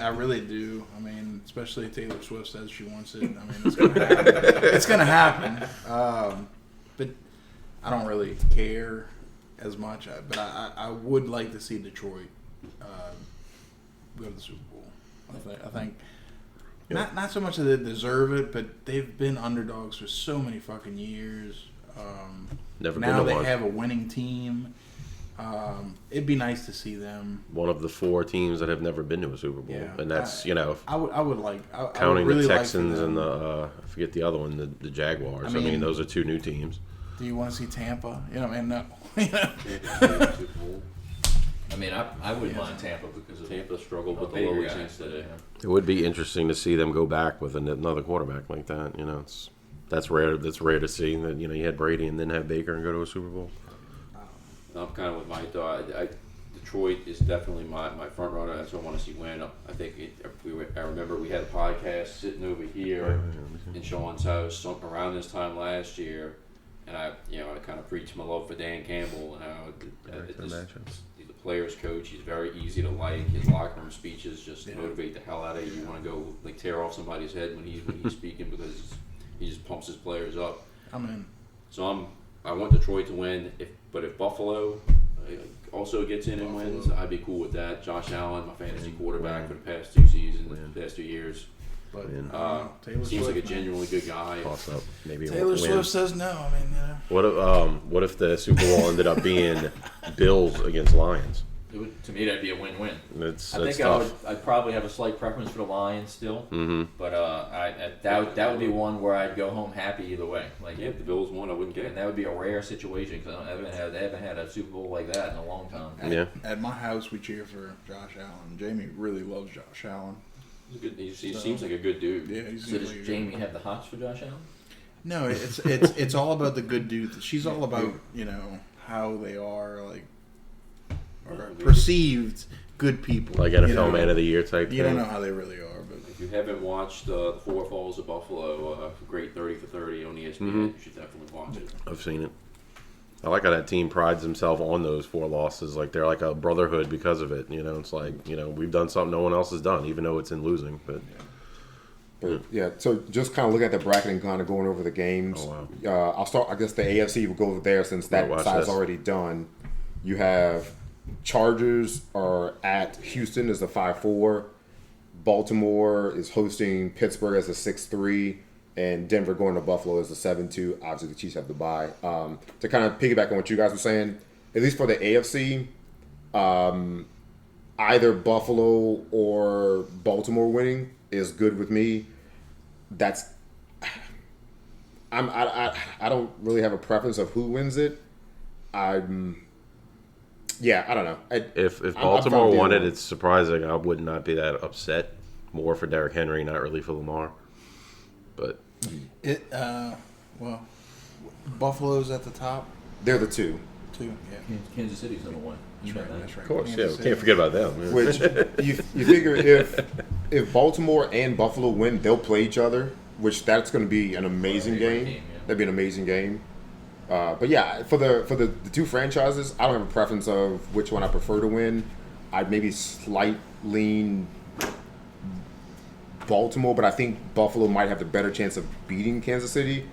I really do. I mean, especially Taylor Swift says she wants it. I mean, it's gonna happen. It's gonna happen. But I don't really care as much. But I would like to see Detroit go to the Super Bowl. I think not so much that they deserve it, but they've been underdogs for so many fucking years. Never now been to they one. have a winning team. It'd be nice to see them. One of the 4 teams that have never been to a Super Bowl, Yeah. and that's I would like counting I would really the Texans like and the I forget the other one, the Jaguars. I mean, those are 2 new teams. Do you want to see Tampa? No. Super Bowl. I mean, I wouldn't mind Tampa because of Tampa struggled with the Baker lower guy. Saints today. It would be interesting to see them go back with another quarterback like that. That's rare. That's rare to see. That you had Brady and then have Baker and go to a Super Bowl. I'm kind of with Mike though. Detroit is definitely my front runner. That's what I want to see win. I think I remember we had a podcast sitting over here in Sean's house around this time last year, and I kind of preached my love for Dan Campbell and how he's a player's coach. He's very easy to like. His locker room speeches just motivate the hell out of you. You want to go like tear off somebody's head when he's speaking because he just pumps his players up. I'm in. So I want Detroit to win. But if Buffalo also gets in and wins, I'd be cool with that. Josh Allen, my fantasy quarterback for the past 2 seasons, the past 2 years. But Taylor seems like a genuinely good guy. Toss up, maybe Taylor win. Swift says no. I mean, What if the Super Bowl ended up being Bills against Lions? To me, that'd be a win-win. That's I think tough. I'd probably have a slight preference for the Lions still, Mm-hmm. but that would be one where I'd go home happy either way. Like, Yeah, if the Bills won, I wouldn't care. and that would be a rare situation because they haven't had a Super Bowl like that in a long time. Yeah. at my house we cheer for Josh Allen. Jamie really loves Josh Allen. He seems like a good dude. Yeah, he's So does Jamie have the hots for Josh Allen? No, it's all about the good dudes. She's all about how they are like or perceived good people. Like NFL Man of the Year type You thing. don't know how they really are, but If you haven't watched the Four Falls of Buffalo, great 30 for 30 on ESPN, you should definitely watch it. I've seen it. I like how that team prides themselves on those 4 losses. Like they're like a brotherhood because of it. It's like we've done something no one else has done, even though it's in losing. But Yeah, so just kind of looking at the bracket and kind of going over the games. Oh, wow. I'll start. I guess the AFC will go over there since that Watch side's this. already done. You have Chargers are at Houston as a 5-4. Baltimore is hosting Pittsburgh as a 6-3. And Denver going to Buffalo as a 7-2. Obviously, the Chiefs have to bye. To kind of piggyback on what you guys were saying, at least for the AFC, either Buffalo or Baltimore winning is good with me. I don't really have a preference of who wins it. I don't know. if I'm Baltimore fine won it, dealing with it's surprising. I would not be that upset. More for Derrick Henry, not really for Lamar. But Buffalo's at the top They're the two. too. Yeah, Kansas City's number 1. that's right. That's right. of course, Kansas we City. can't forget about them. Yeah. Which you figure if Baltimore and Buffalo win, they'll play each other. Which that's going to be an amazing Great game. game, yeah. That'd be an amazing game. But yeah, for the two franchises, I don't have a preference of which one I prefer to win. I'd maybe slight lean Baltimore, but I think Buffalo might have the better chance of beating Kansas City.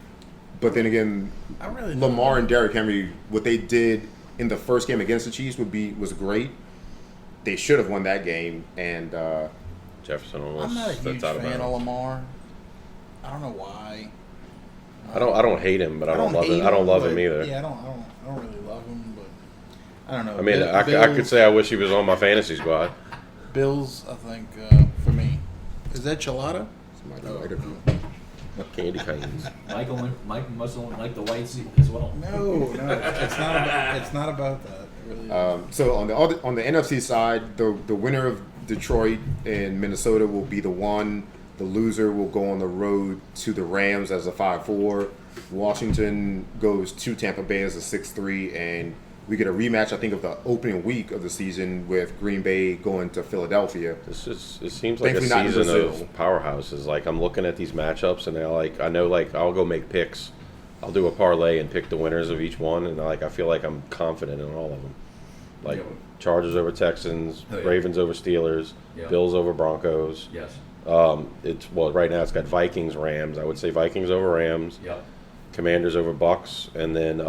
But then again, I really don't Lamar know. and Derrick Henry, what they did in the first game against the Chiefs was great. They should have won that game, and Jefferson almost. I'm not a huge that's out of fan of bounds. Lamar. I don't know why. I don't hate him, but I don't love hate him. I don't love but- him either. Yeah, I don't really love him, but I don't know. I mean, I Bills, could say I wish he was on my fantasy squad. Bills. I think for me, is that Chilada? somebody might have- Candy canes. Mike must like the white seat as well. No, it's not about. It's not about that. It really isn't. So on the NFC side, the winner of Detroit and Minnesota will be the one. The loser will go on the road to the Rams as a 5-4. Washington goes to Tampa Bay as a 6-3, and we get a rematch, I think, of the opening week of the season with Green Bay going to Philadelphia. It seems like a Thankfully not in season Brazil. of powerhouses. Like I'm looking at these matchups, and they're like, I know, like I'll go make picks. I'll do a parlay and pick the winners of each one, and I feel like I'm confident in all of them. Like Yeah. Chargers over Texans, Oh, yeah. Ravens over Steelers, Yeah. Bills over Broncos. Yes. Right now it's got Vikings, Rams. I would say Vikings over Rams, Yep. Commanders over Bucks, and then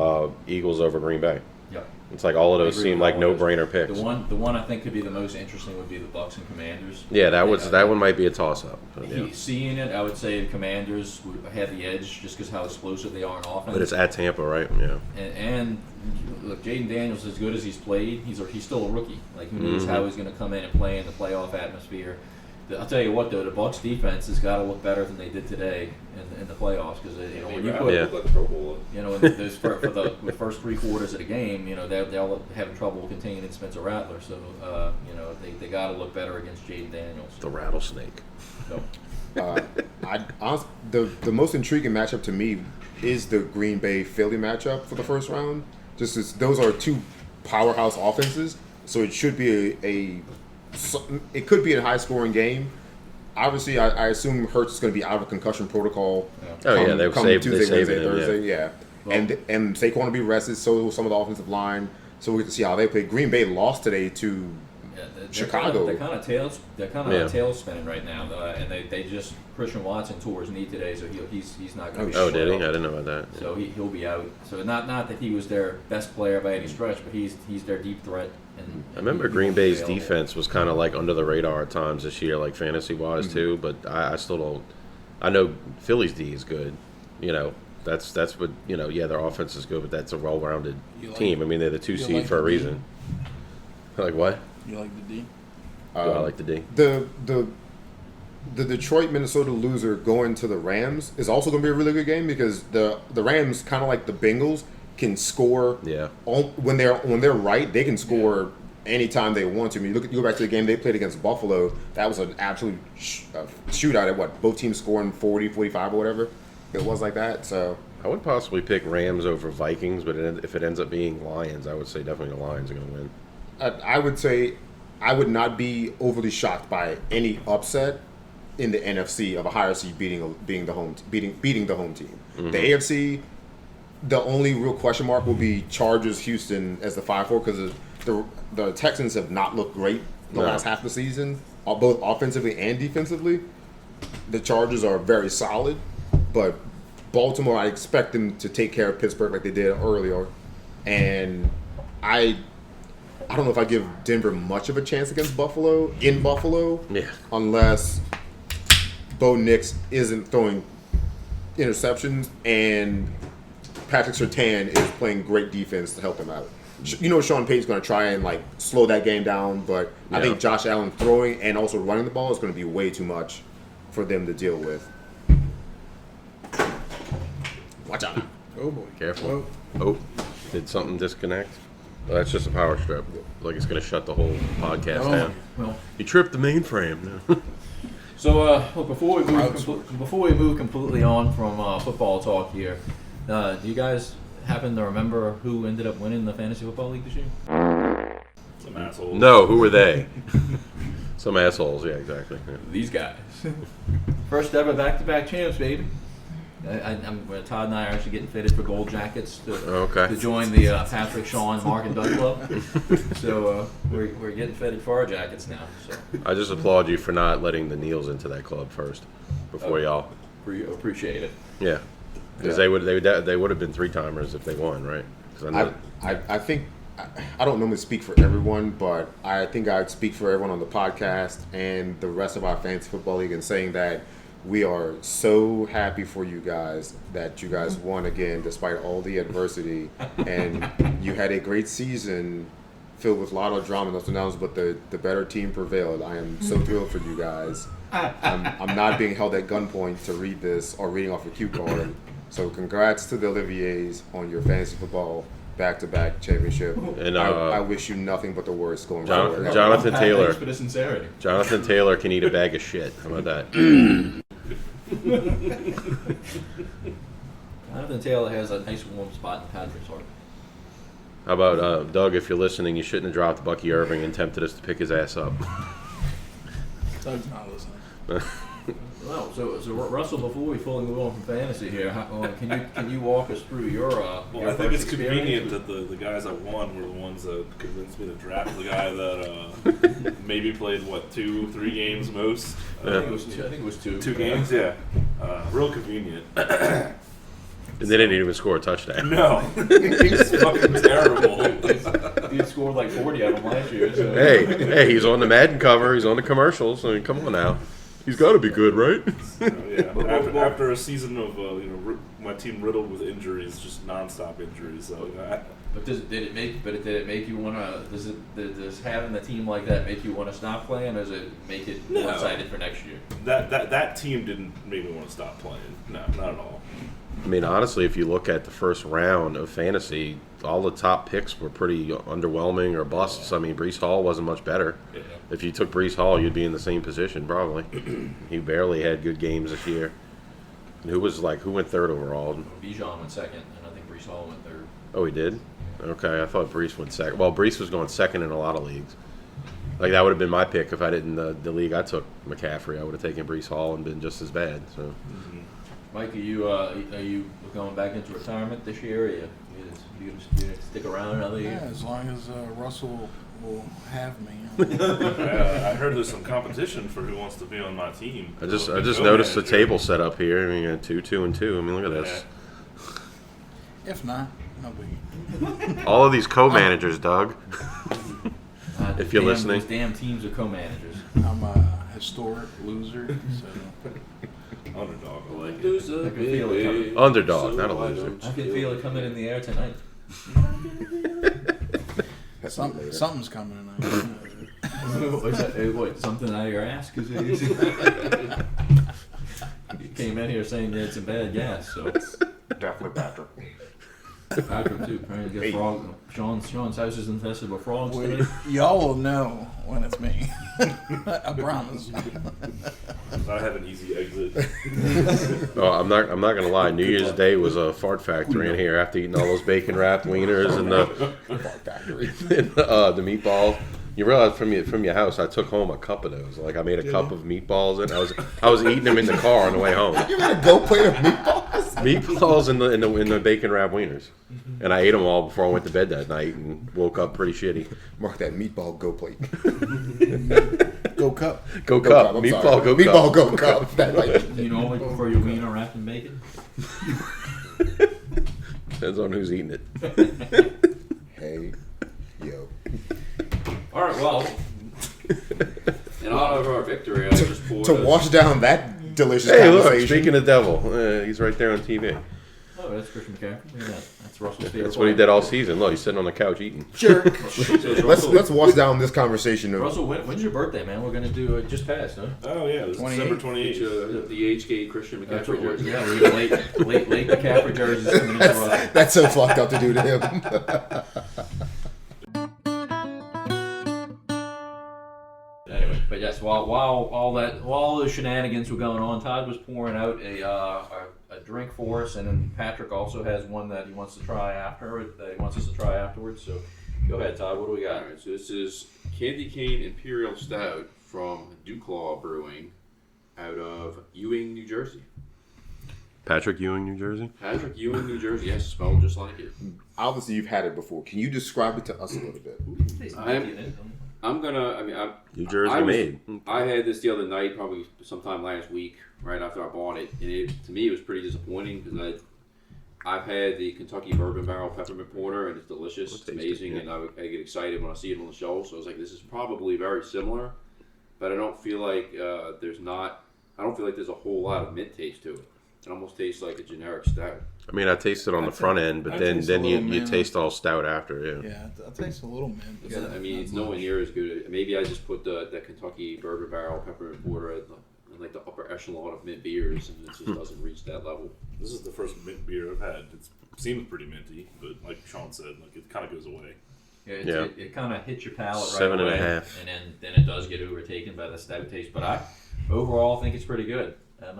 Eagles over Green Bay. Yep. It's like all of I those agree seem with like all of those. no-brainer picks. The one I think could be the most interesting would be the Bucks and Commanders. Yeah, that one might be a toss-up. But, yeah. Seeing it, I would say the Commanders would have the edge just because how explosive they are in offense. But it's at Tampa, right? Yeah. And look, Jaden Daniels, as good as he's played, he's still a rookie. Like who knows Mm-hmm. how he's going to come in and play in the playoff atmosphere. I'll tell you what, though, the Bucks defense has got to look better than they did today in the playoffs because when you put Yeah. Look like the Pro Bowl. in those for the first 3 quarters of the game, they'll having trouble containing Spencer Rattler. So they got to look better against Jaden Daniels. The rattlesnake. So, The most intriguing matchup to me is the Green Bay Philly matchup for the first round. Just as those are two powerhouse offenses, so it should be it could be a high scoring game. Obviously, I assume Hurts is going to be out of concussion protocol. Oh, yeah, they saved Tuesday, him, Wednesday, Thursday, yeah. Well- And Saquon will be rested. So will some of the offensive line. So we get to see how they play. Green Bay lost today to yeah, Chicago. They're kind of Yeah. tail spinning right now, and they just Christian Watson tore his knee today, so he's not going to be. Oh, did he? I shut up. didn't know about that. So he'll be out. So not that he was their best player by any stretch, but he's their deep threat. And I remember he Green won't be Bay's available. defense was kind of like under the radar at times this year, like fantasy wise too. But I still don't. I know Philly's D is good. That's what Yeah, their offense is good, but that's a well-rounded You like- team. I mean, they're the 2 you seed like for a the D? reason. Like what? You like the D? Do I like the D? The Detroit Minnesota loser going to the Rams is also going to be a really good game because the Rams, kind of like the Bengals, can score. Yeah. When they're right, they can score anytime they want to. I mean, you go back to the game they played against Buffalo. That was an absolute shootout. At what, both teams scoring 40, 45 or whatever. It was like that. So I would possibly pick Rams over Vikings, but if it ends up being Lions, I would say definitely the Lions are going to win. I would say I would not be overly shocked by any upset in the NFC of a higher seed beating the home team. Mm-hmm. The AFC, the only real question mark will be Chargers Houston as the 5-4 because the Texans have not looked great the last half of the season, both offensively and defensively. The Chargers are very solid, but Baltimore, I expect them to take care of Pittsburgh like they did earlier, and I don't know if I give Denver much of a chance against Buffalo unless Bo Nix isn't throwing interceptions and Patrick Surtain is playing great defense to help him out. You know Sean Payton's going to try and like slow that game down, but I think Josh Allen throwing and also running the ball is going to be way too much for them to deal with. Watch out. Oh boy. Careful. Oh, did something disconnect? Oh, that's just a power strip. Like it's going to shut the whole podcast down. Well, You tripped the mainframe. so before we move completely on from football talk here, do you guys happen to remember who ended up winning the fantasy football league this year? Some assholes. No, who were they? Some assholes. Yeah, exactly. Yeah. These guys. First ever back-to-back champs, baby. Todd and I are actually getting fitted for gold jackets to join the Patrick, Sean, Mark, and Doug Club. So we're getting fitted for our jackets now. So I just applaud you for not letting the Neils into that club first before y'all. Appreciate it. Yeah, because they would have been 3-timers if they won, right? I think I don't normally speak for everyone, but I think I'd speak for everyone on the podcast and the rest of our fantasy football league in saying that we are so happy for you guys that you guys won again despite all the adversity, and you had a great season filled with a lot of drama and ups and downs, but the better team prevailed. I am so thrilled for you guys. I'm not being held at gunpoint to read this or reading off a cue card. So congrats to the Oliviers on your fantasy football back-to-back championship. And I wish you nothing but the worst going forward. Jonathan Taylor. Thanks for the sincerity. Jonathan Taylor can eat a bag of shit. How about that? Jonathan Taylor has a nice warm spot in Patrick's heart. How about Doug? If you're listening, you shouldn't have dropped Bucky Irving and tempted us to pick his ass up. Doug's not listening. Well, so Russell, before we fully move on from fantasy here, can you walk us through your Well, your I think first it's experience? Convenient that the guys that won were the ones that convinced me to draft the guy that maybe played 2-3 games most. I think it was two. 2 games, yeah. Real convenient. And they didn't even score a touchdown. No, he's fucking terrible. He scored like 40 of them last year. So. Hey, he's on the Madden cover. He's on the commercials. I mean, come on now. He's got to be good, right? Yeah. After a season of my team riddled with injuries, just nonstop injuries. So. But did it make you want to? Does having a team like that make you want to stop playing, or does it make it more excited for next year? That team didn't make me want to stop playing. No, not at all. I mean, honestly, if you look at the first round of fantasy, all the top picks were pretty underwhelming or busts. I mean, Breece Hall wasn't much better. Yeah. If you took Breece Hall, you'd be in the same position probably. He barely had good games this year. And who went third overall? Bijan went second, and I think Breece Hall went third. Oh, he did? Okay, I thought Breece went second. Well, Breece was going second in a lot of leagues. Like, that would have been my pick if I didn't. The league I took McCaffrey, I would have taken Breece Hall and been just as bad. So. Mm-hmm. Mike, are you going back into retirement this year? Or you gonna stick around another year? Yeah, as long as Russell will have me. I heard there's some competition for who wants to be on my team. I just noticed the table set up here. I mean, 2, and 2. I mean, look at this. If not, no biggie. All of these co-managers, Doug. If you're listening. Those damn teams are co-managers. I'm a historic loser, so. Underdog, I like it. I can feel it coming. Underdog, not a loser. I can feel it coming in the air tonight. Something's coming tonight. What, something out of your ass? Cause you came in here saying you had some bad gas, so. Definitely Patrick. Patrick too. Trying to get frog. Sean's house is infested with frogs today. Y'all will know when it's me. I promise. I have an easy exit. Oh, I'm not gonna lie. New Year's Day was a fart factory in here after eating all those bacon wrapped wieners and the Fart factory. the meatballs. You realize from your house, I took home a cup of those. Like I made a cup of meatballs, and I was eating them in the car on the way home. You got a go plate of meatballs? Meatballs in the bacon wrapped wieners, and I ate them all before I went to bed that night, and woke up pretty shitty. Mark that meatball go plate. Go Cup. Go cup, I'm meatball sorry. go Meatball cup. go cup. That like, You normally prefer your wiener wrapped in bacon? Depends on who's eating it. hey, yo. All right, well, In honor of our victory, I just poured To wash down that delicious Hey, look! conversation. Speaking of devil, he's right there on TV. oh, that's Christian McCaffrey. Look at that. That's Russell's favorite. That's what he did all season. Look, he's sitting on the couch eating. Jerk. So is let's Russell, wash down this conversation. Of, Russell, when's your birthday, man? We're gonna do it just past, huh? Oh yeah, it was 28. December get 28th. the HK Christian That's what McCaffrey we're, jersey. yeah, we're gonna late McCaffrey jerseys coming into Russell. that's so fucked up to do to him. Anyway, but yes, while all those shenanigans were going on, Todd was pouring out a drink for us, and then Patrick also has one that he wants to try afterwards. So go ahead, Todd. What do we got? Alright, so this is Candy Cane Imperial Stout from Dewclaw Brewing out of Ewing, New Jersey. Patrick Ewing, New Jersey. Patrick Ewing, New Jersey. Yes, spelled just like it. Obviously, you've had it before. Can you describe it to us a little bit? I'm gonna. I mean, New Jersey made. I had this the other night, probably sometime last week, right after I bought it, and to me it was pretty disappointing because I've had the Kentucky Bourbon Barrel Peppermint Porter, and it's delicious, it's amazing, and I get excited when I see it on the shelf. So I was like, this is probably very similar, but I don't feel like there's a whole lot of mint taste to it. It almost tastes like a generic stout. I mean, I tasted on the front end, but then you taste all stout after. Yeah, it tastes a little mint. Yeah, I mean, it's nowhere near as good. Maybe I just put the Kentucky Bourbon Barrel Peppermint Porter in like the upper echelon of mint beers, and it just doesn't reach that level. This is the first mint beer I've had. It seems pretty minty, but like Sean said, like it kind of goes away. Yeah, it kind of hits your palate right 7.5. away, and then it does get overtaken by the stout taste. But I overall think it's pretty good. I'm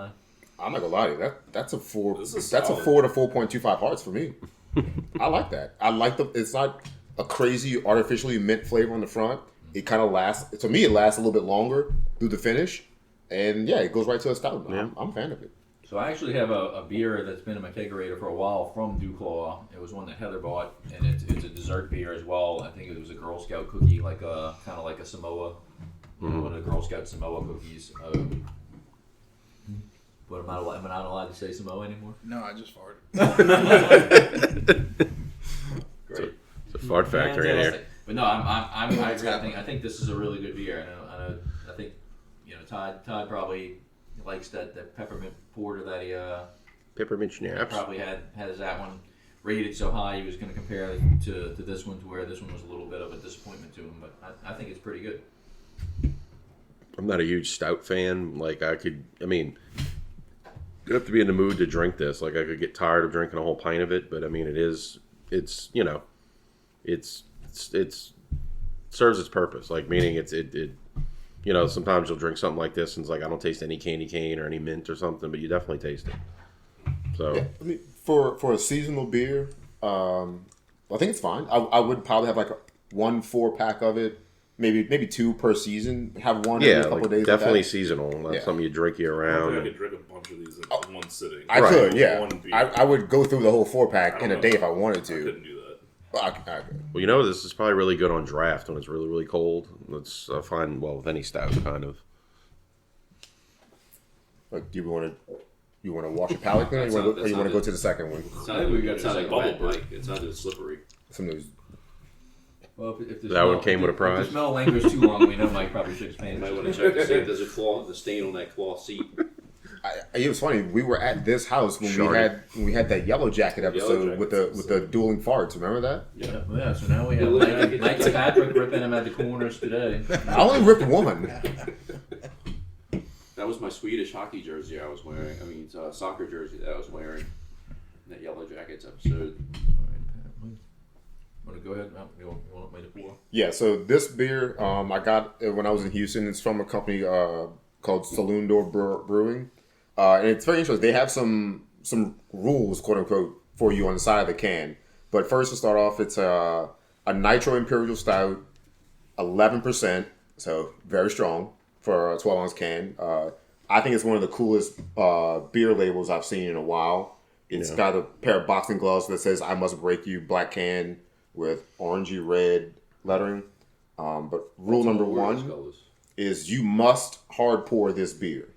not gonna lie to you. That's a 4. This is That's solid. a 4 to 4.25 hearts for me. I like that. I like it's not a crazy artificially mint flavor on the front. It kind of lasts. To me, it lasts a little bit longer through the finish, and yeah, it goes right to a stout. Yeah. I'm a fan of it. So I actually have a beer that's been in my kegerator for a while from Dewclaw. It was one that Heather bought, and it's a dessert beer as well. I think it was a Girl Scout cookie, like a kind of like a Samoa, one of the Girl Scout Samoa cookies. But am I not allowed to say Samoa anymore? No, I just farted. Great. It's a fart factory in here. Fantastic. But no, I agree. I think this is a really good beer. I think Todd probably likes that peppermint porter that he Peppermint schnapps. probably has that one rated so high he was going to compare it to this one, to where this one was a little bit of a disappointment to him. But I think it's pretty good. I'm not a huge stout fan. Like you have to be in the mood to drink this. Like I could get tired of drinking a whole pint of it, but I mean it's serves its purpose. Like meaning it sometimes you'll drink something like this and it's like I don't taste any candy cane or any mint or something, but you definitely taste it. So Yeah, I mean, for a seasonal beer, I think it's fine. I would probably have like a 1 4-pack of it. Maybe 2 per season. Have one every couple of days. definitely like that. seasonal. That's Yeah. something you drink year I round. think I could drink a bunch of these in one sitting. I Right. could, yeah. One beer. I would go through the whole 4-pack in a day if I wanted I to. couldn't do that. I could. Well, this is probably really good on draft when it's really, really cold. That's fine. Well, with any stout, kind of. Like, do you want to wash your palate clean, or you want to go to the second one? It's I not, think we got it's not a like a bubble wet burst. mic. It's not as slippery. Some of those. Well, if the That one came with a If prize? the smell lingers too long, we know Mike probably shook his You pants. might want to check to see if there's the stain on that cloth seat. It was funny. We were at this house when Shardy. we had that Yellow Jacket episode Jacket. with the dueling farts. Remember that? Yeah, so now we have Yeah, Mike and Patrick ripping him at the corners today. I only ripped one. That was my Swedish hockey jersey I was wearing. I mean, soccer jersey that I was wearing in that Yellow Jackets episode. to go ahead? You want me to pour? Yeah, so this beer I got it when I was in Houston. It's from a company called Saloon Door Brewing. And it's very interesting. They have some rules, quote unquote, for you on the side of the can. But first, to start off, it's a Nitro Imperial Stout, 11%, so very strong for a 12-ounce can. I think it's one of the coolest beer labels I've seen in a while. It's got a pair of boxing gloves that says "I must break you" black can with orangey red lettering. But rule number one is you must hard pour this beer.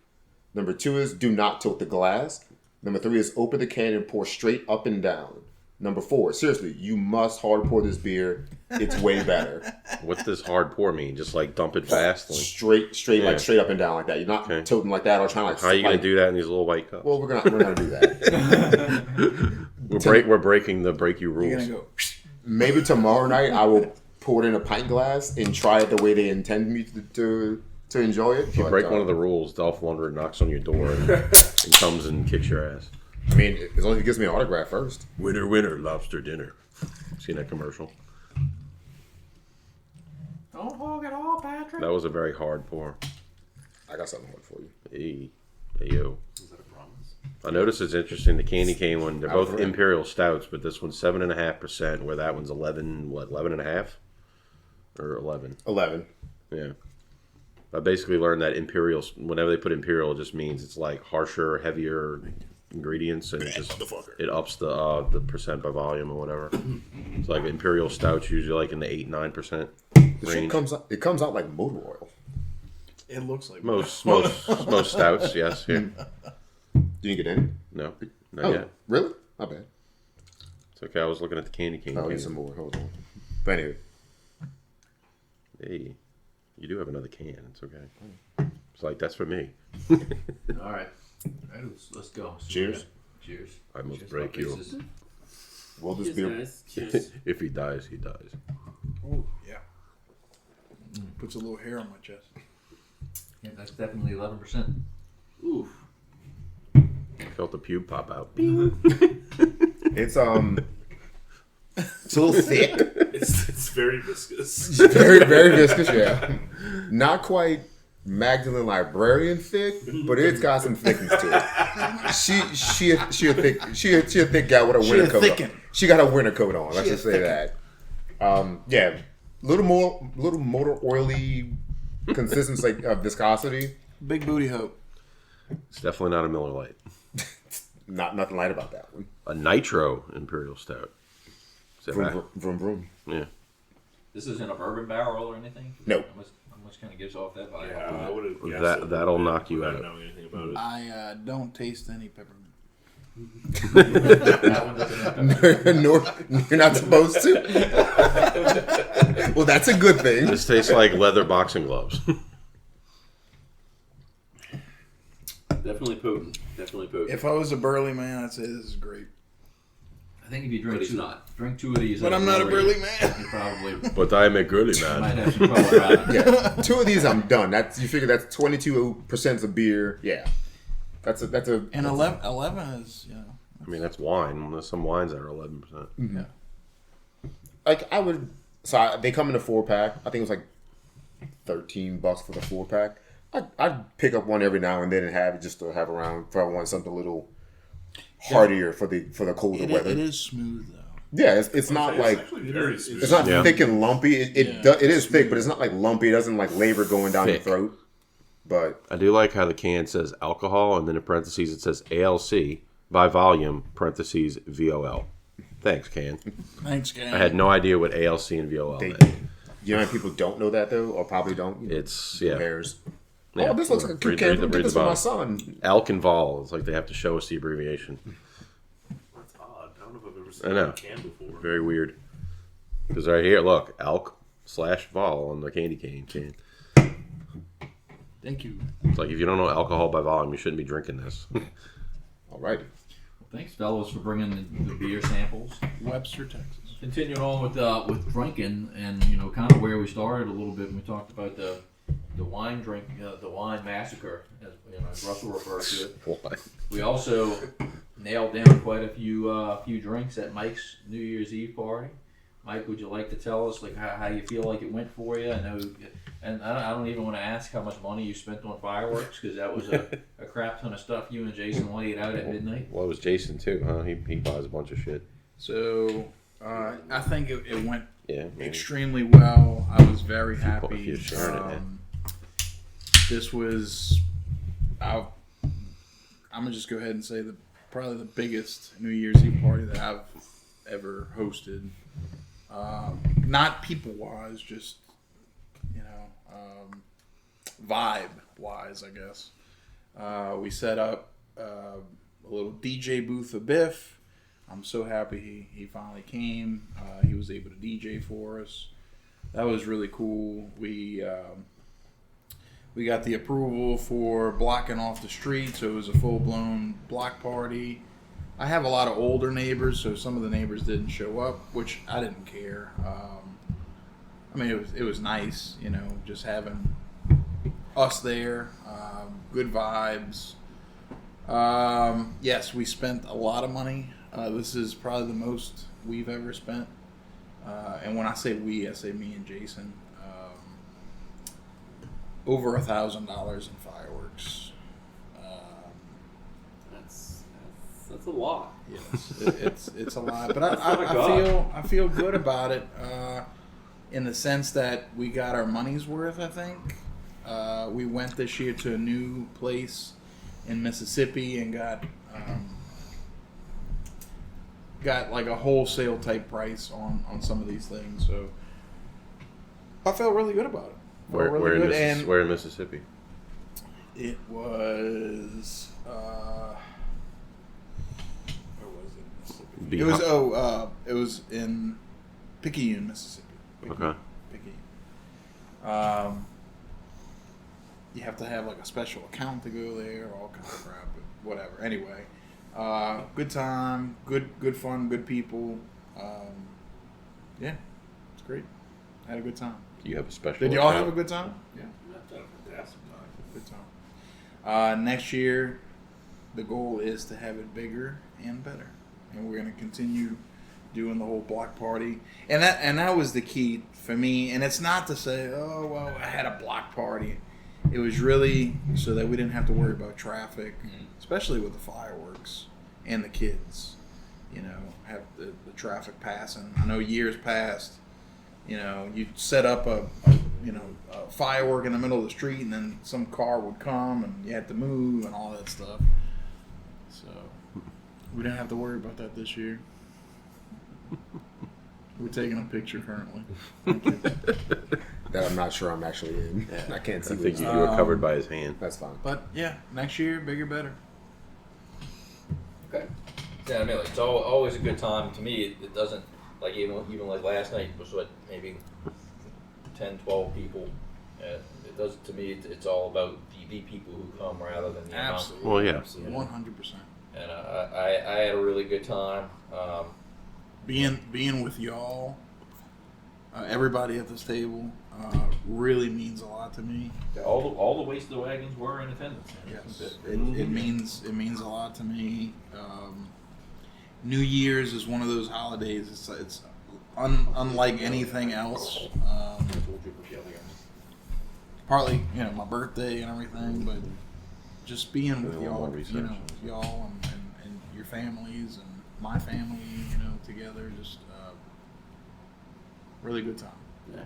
Number 2 is do not tilt the glass. Number 3 is open the can and pour straight up and down. Number 4, seriously, you must hard pour this beer. It's way better. What does hard pour mean? Just like dump it fast? Like, Straight, like straight up and down like that. You're not tilting like that or trying to like. How are you gonna do that in these little white cups? Well, we're gonna do that. We're breaking the break you rules. You're gonna go. Maybe tomorrow night I will pour it in a pint glass and try it the way they intend me to enjoy it. If you break one of the rules, Dolph Lundgren knocks on your door and comes and kicks your ass. I mean, as long as he gives me an autograph first. Winner, winner, lobster dinner. Seen that commercial? Don't hog it all, Patrick. That was a very hard pour. I got something hard for you. Hey, yo. Is that a promise? I noticed it's interesting. The candy cane one, they're both Alfred. imperial stouts, but this one's 7.5%, where that one's 11.5? Or 11. 11. Yeah. I basically learned that imperial, whenever they put imperial, it just means it's like harsher, heavier ingredients, and it ups the percent by volume or whatever. It's like imperial stouts usually like in the 8-9% The shit range. comes out like motor oil. It looks like Most stouts, yes. Here. Did you get any? No, not Oh, yet. really? Not bad. It's okay. I was looking at the candy cane. I'll need some more. Hold on. But anyway, Hey, you do have another can. It's okay. It's like that's for me. All right. Let's go. Cheers. Cheers. I must Cheers, break you. pieces. well, this Cheers, beer. guys. Cheers. If he dies, he dies. Oh yeah. Puts a little hair on my chest. Yeah, that's definitely 11%. Oof. Felt the pube pop out. It's it's a little thick. It's very viscous. very very viscous. Yeah, not quite Magdalene Librarian thick, but it's got some thickness to it. She a thick gal with a winter coat. thickin'. She got a winter coat on. Let's just say that. Yeah, little motor oily consistency of viscosity. Big booty hope. It's definitely not a Miller Lite. Nothing light about that one. A nitro imperial stout. Is that Vroom, right? vroom, vroom, vroom. Yeah. This isn't a bourbon barrel or anything? No. Almost kind of gives off that vibe. Yeah, I would have guessed That'll knock you without out. knowing anything about it. I don't taste any peppermint. That one doesn't have Nor you're not supposed to. Well, that's a good thing. This tastes like leather boxing gloves. Definitely potent. Definitely potent. If I was a burly man, I'd say this is great. I think if you drink But he's two, not. drink two of these, But at I'm not a rate, burly man. You probably But I am a girly might man. have some trouble. Yeah, 2 of these I'm done. That's you figure that's 22% of beer. Yeah, that's a And 11 is, you know. I mean, that's wine. There's some wines that are 11%. Yeah. like I would. They come in a 4-pack. I think it was like $13 for the 4-pack. I'd pick up one every now and then and have it just to have around if I want something a little heartier for the colder weather. It is smooth though. Yeah, it's not like actually very smooth. it's not Yeah. thick and lumpy. It is thick, but it's not like lumpy. It doesn't like labor going down Thick. your throat. But I do like how the can says alcohol, and then in parentheses it says ALC by volume, parentheses VOL. Thanks, can. Thanks, guys. I had no idea what ALC and VOL they, meant. you know, how people don't know that though, or probably don't. You know, It's, yeah. bears. Yeah. Oh, this looks like a cute Read- can. read the- Get read this the for my bottom. son. Alk and Vol. It's like they have to show us the abbreviation. That's odd. I don't know if I've ever seen I know. a can before. Very weird. Because right here, look, Alk/Vol on the candy cane can. Thank you. It's like if you don't know alcohol by volume, you shouldn't be drinking this. Alrighty. Thanks, fellas, for bringing the beer samples. Webster, Texas. Continuing on with drinking, and you know, kind of where we started a little bit when we talked about the wine the wine massacre, as you know, as Russell referred to it. What? We also nailed down quite a few drinks at Mike's New Year's Eve party. Mike, would you like to tell us like how you feel like it went for you? I know, and I don't even want to ask how much money you spent on fireworks because that was a crap ton of stuff you and Jason laid out at midnight. Well, it was Jason too, huh? He buys a bunch of shit. So I think it went Yeah. extremely well. I was very happy. if you're sharing it, This was, I'm gonna just go ahead and say probably the biggest New Year's Eve party that I've ever hosted. Not people wise, just vibe wise, I guess. We set up a little DJ booth for Biff. I'm so happy he finally came. He was able to DJ for us. That was really cool. We got the approval for blocking off the street, so it was a full-blown block party. I have a lot of older neighbors, so some of the neighbors didn't show up, which I didn't care. I mean, it was nice, just having us there. Good vibes. Yes, we spent a lot of money. This is probably the most we've ever spent. And when I say we, I say me and Jason. Over $1,000 in fireworks. That's a lot. Yes, it's a lot, but I feel good about it. In the sense that we got our money's worth. I think we went this year to a new place in Mississippi and got like a wholesale type price on some of these things. So I felt really good about it. Where in Mississippi? It was where was it? Mississippi. It was in Picayune, Mississippi. Okay. Picayune. You have to have like a special account to go there, all kinds of crap, but whatever. Anyway, good time, good fun, good people. Yeah, it's great. Had a good time. Do you have a special? Did y'all have a good time? Yeah, that's a fantastic time. Good time. Next year, the goal is to have it bigger and better, and we're going to continue doing the whole block party, and that was the key for me. And it's not to say, oh well, I had a block party. It was really so that we didn't have to worry about traffic, especially with the fireworks and the kids. Have the traffic passing. I know years past, you'd set up a firework in the middle of the street, and then some car would come, and you had to move and all that stuff. So we didn't have to worry about that this year. We're taking a picture currently. That I'm not sure I'm actually in. I can't see. I think you were covered by his hand. That's fine. But yeah, next year, bigger, better. Okay. Yeah, I mean, like, it's always a good time. To me, it doesn't, like, even like last night was what, maybe 10, 12 people. It does, to me, it's all about the people who come rather than the Absolutely. Well, yeah. Absolutely. 100%. And I had a really good time. Being with y'all, everybody at this table, really means a lot to me. All the Wasted Wagons were in attendance. Yes, it means a lot to me. New Year's is one of those holidays. It's unlike anything else. Partly, my birthday and everything, but just being with y'all, y'all and your families and my family, together, just really good time. Yeah.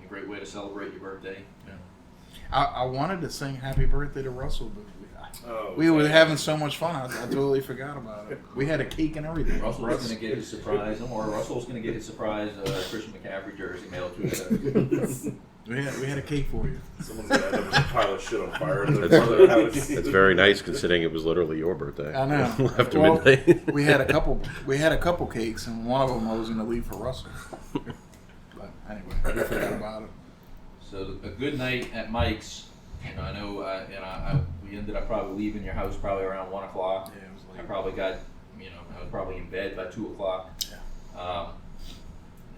A great way to celebrate your birthday. Yeah. I wanted to sing Happy Birthday to Russell, but we were having so much fun. I totally forgot about it. We had a cake and everything. Russell's going to get his surprise, or Russell's going to get his surprise Christian McCaffrey jersey mailed to him. We had a cake for you. Someone's gonna end up with a pile of shit on fire in their house. It's very nice considering it was literally your birthday. I know. After midnight. we had a couple cakes, and one of them I was going to leave for Russell. But anyway, I forgot about it. So a good night at Mike's. I know. We ended up probably leaving your house probably around 1 o'clock. Yeah, it was late. I probably got. I was probably in bed by 2 o'clock. Yeah.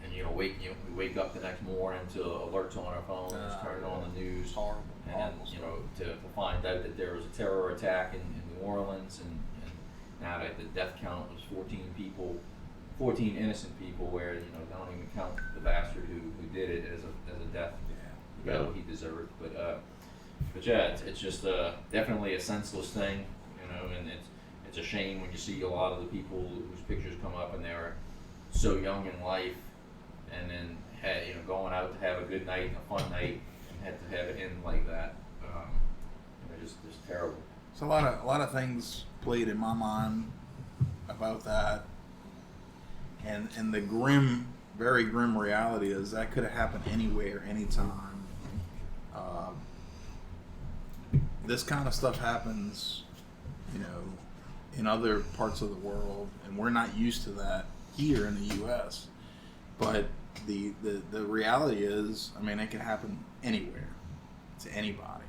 And we wake up the next morning to alerts on our phones, turn on the news, Horrible. and to find out that there was a terror attack in New Orleans, and now that the death count was 14 people, 14 innocent people, where they don't even count the bastard who did it as a death. He got what he deserved. But yeah, it's just definitely a senseless thing, and it's a shame when you see a lot of the people whose pictures come up and they're so young in life, and then going out to have a good night and a fun night and had to have it end like that. Just terrible. So a lot of things played in my mind about that, and the very grim reality is that could have happened anywhere, anytime. This kind of stuff happens, in other parts of the world, and we're not used to that here in the U.S. But the reality is, it can happen anywhere to anybody.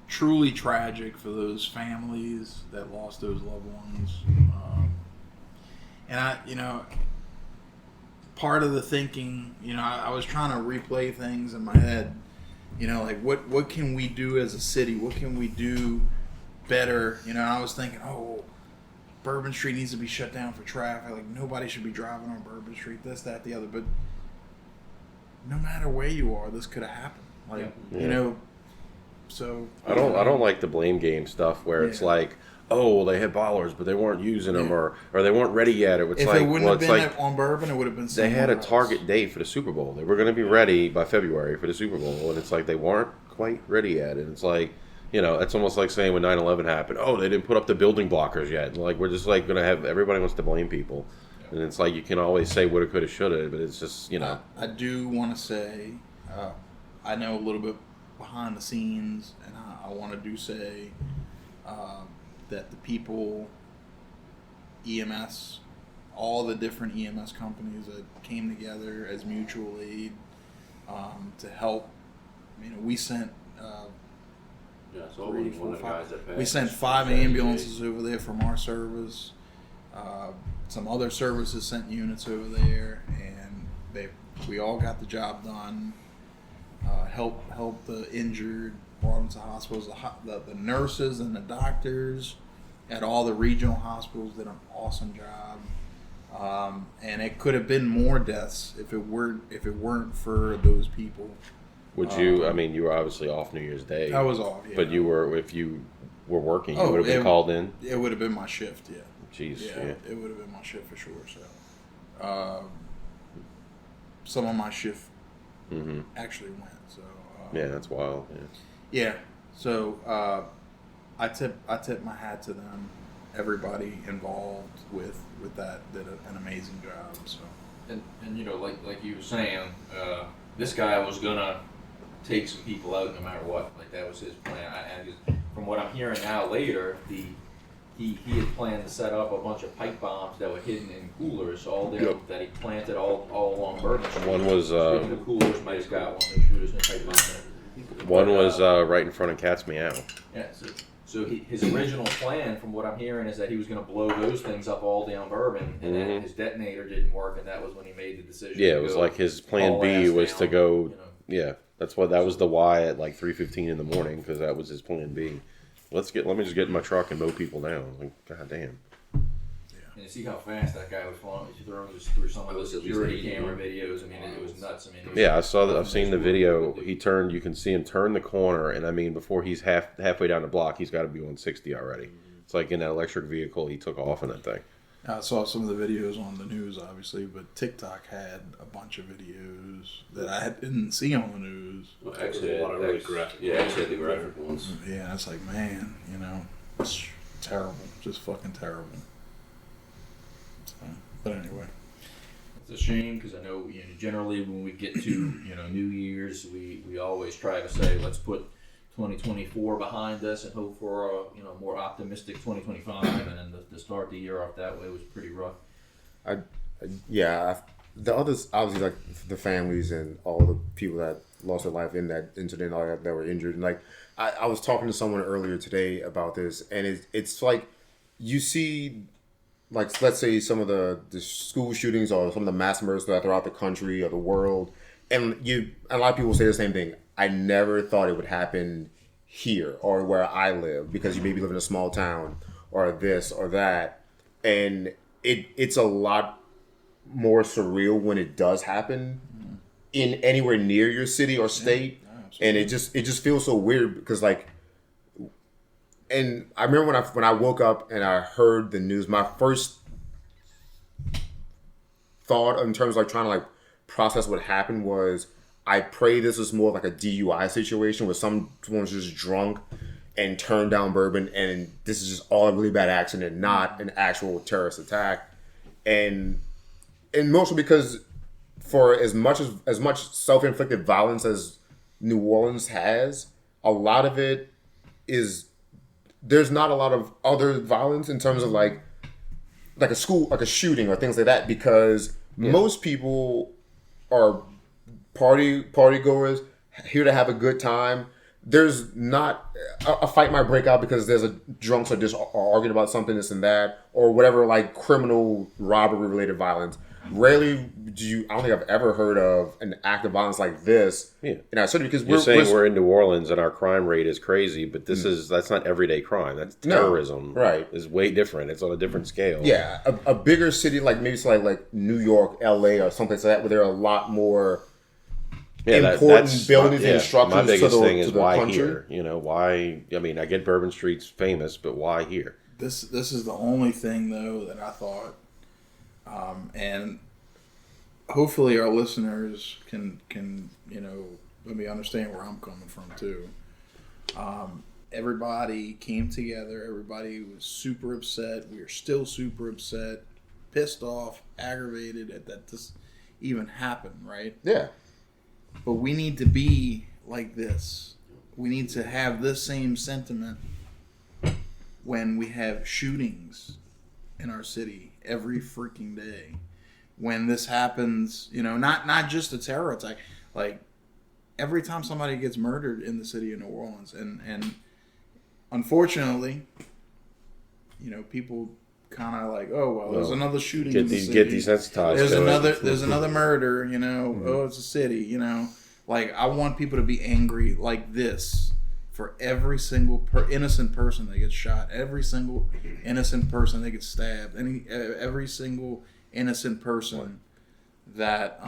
Truly tragic for those families that lost those loved ones. And part of the thinking, I was trying to replay things in my head, like what can we do as a city? What can we do better? I was thinking, Bourbon Street needs to be shut down for traffic. Like, nobody should be driving on Bourbon Street, this, that, the other. But no matter where you are, this could have happened. Like, so I don't like the blame game stuff where it's like, they had ballers, but they weren't using them, or they weren't ready yet. It's if like, it wouldn't have been on Bourbon, it would have been. They had a else. target date for the Super Bowl. They were going to be ready by February for the Super Bowl, and it's like they weren't quite ready yet. And it's like, it's almost like saying when 9/11 happened, they didn't put up the building blockers yet. And like, we're just like going to have everybody wants to blame people, and it's like you can always say woulda, coulda, shoulda, but it's just I do want to say, I know a little bit behind the scenes, and I want to say that the people, EMS, all the different EMS companies that came together as mutual aid to help. We sent we sent 5 ambulances over there from our service. Some other services sent units over there, and we all got the job done. Helped the injured, brought them to hospitals. The nurses and the doctors at all the regional hospitals did an awesome job. And it could have been more deaths if it weren't for those people. Would you? You were obviously off New Year's Day. I was off, but you were. If you were working, you would have been called in. It would have been my shift. Yeah. Jeez. Yeah. It would have been my shift for sure. So, some of my shift actually went. So. Yeah, that's wild. Yeah. So I tip my hat to them. Everybody involved with that did an amazing job. So. And like you were saying, this guy was gonna take some people out no matter what. Like, that was his plan. From what I'm hearing now later, he had planned to set up a bunch of pipe bombs that were hidden in coolers all there that he planted all along Bourbon Street. One was the coolers. Might have got one. Make sure there's no pipe bombs in it. One was right in front of Cat's Meow. Yeah. So his original plan, from what I'm hearing, is that he was going to blow those things up all down Bourbon, and then his detonator didn't work, and that was when he made the decision. Yeah, it was like his plan B was to go. Yeah, that was the why at like 3:15 in the morning, because that was his plan B. Let me just get in my truck and mow people down. Like, God damn. And you see how fast that guy was falling through some of those security camera videos. It was nuts. Yeah, I saw that. I've seen the video. He turned. You can see him turn the corner, and before he's halfway down the block, he's got to be on 60 already. It's like in that electric vehicle. He took off in that thing. I saw some of the videos on the news, obviously, but TikTok had a bunch of videos that I didn't see on the news. Well, actually, a lot of really graphic. Yeah, actually, the graphic ones. Yeah, it's like, man, it's terrible, just fucking terrible. So, but anyway, it's a shame, because I know generally when we get to New Year's, we always try to say, let's put 2024 behind us and hope for a more optimistic 2025, and then to start the year off that way was pretty rough. The others, obviously, like the families and all the people that lost their life in that incident, all that were injured. And like, I was talking to someone earlier today about this, and it's like you see, like, let's say some of the school shootings or some of the mass murders that are throughout the country or the world, and a lot of people say the same thing. I never thought it would happen here or where I live, because you maybe live in a small town or this or that. and it's a lot more surreal when it does happen in anywhere near your city or state, and it just feels so weird because like. And I remember when I woke up and I heard the news, my first thought in terms of like trying to like process what happened was I pray this was more like a DUI situation where someone's just drunk and turned down bourbon and this is just all a really bad accident, not an actual terrorist attack. And mostly because for as much self-inflicted violence as New Orleans has, a lot of it is there's not a lot of other violence in terms of like a shooting or things like that because most people are party goers here to have a good time. There's not a fight might break out because there's drunks are just arguing about something, this and that, or whatever like criminal robbery related violence. Rarely I don't think I've ever heard of an act of violence like this. Yeah. And I certainly because you're saying we're in New Orleans and our crime rate is crazy, but that's not everyday crime. That's terrorism. No, right. Is way different. It's on a different scale. Yeah. A bigger city like maybe it's like New York, LA or something like that where there are a lot more important buildings and structures my biggest to the, thing is to the why country. Here? You know, why I mean I get Bourbon Street's famous, but why here? This is the only thing though that I thought and hopefully our listeners can let me understand where I'm coming from too. Everybody came together. Everybody was super upset. We are still super upset, pissed off, aggravated that this even happened, right? Yeah. But we need to be like this. We need to have this same sentiment when we have shootings in our city every freaking day. When this happens, not just a terror attack, like every time somebody gets murdered in the city of New Orleans, and unfortunately, people kind of like, oh well, there's another shooting in the city. Get desensitized. There's another murder. Mm-hmm. Oh, it's a city. Like I want people to be angry like this for every single innocent person that gets shot, every single innocent person that gets stabbed, every single innocent person that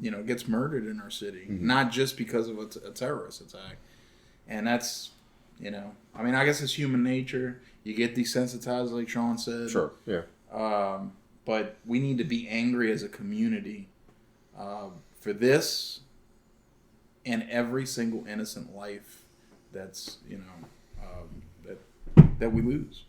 gets murdered in our city, not just because of a terrorist attack. And that's I guess it's human nature. You get desensitized, like Sean said. Sure. Yeah. But we need to be angry as a community for this and every single innocent life that's that we lose.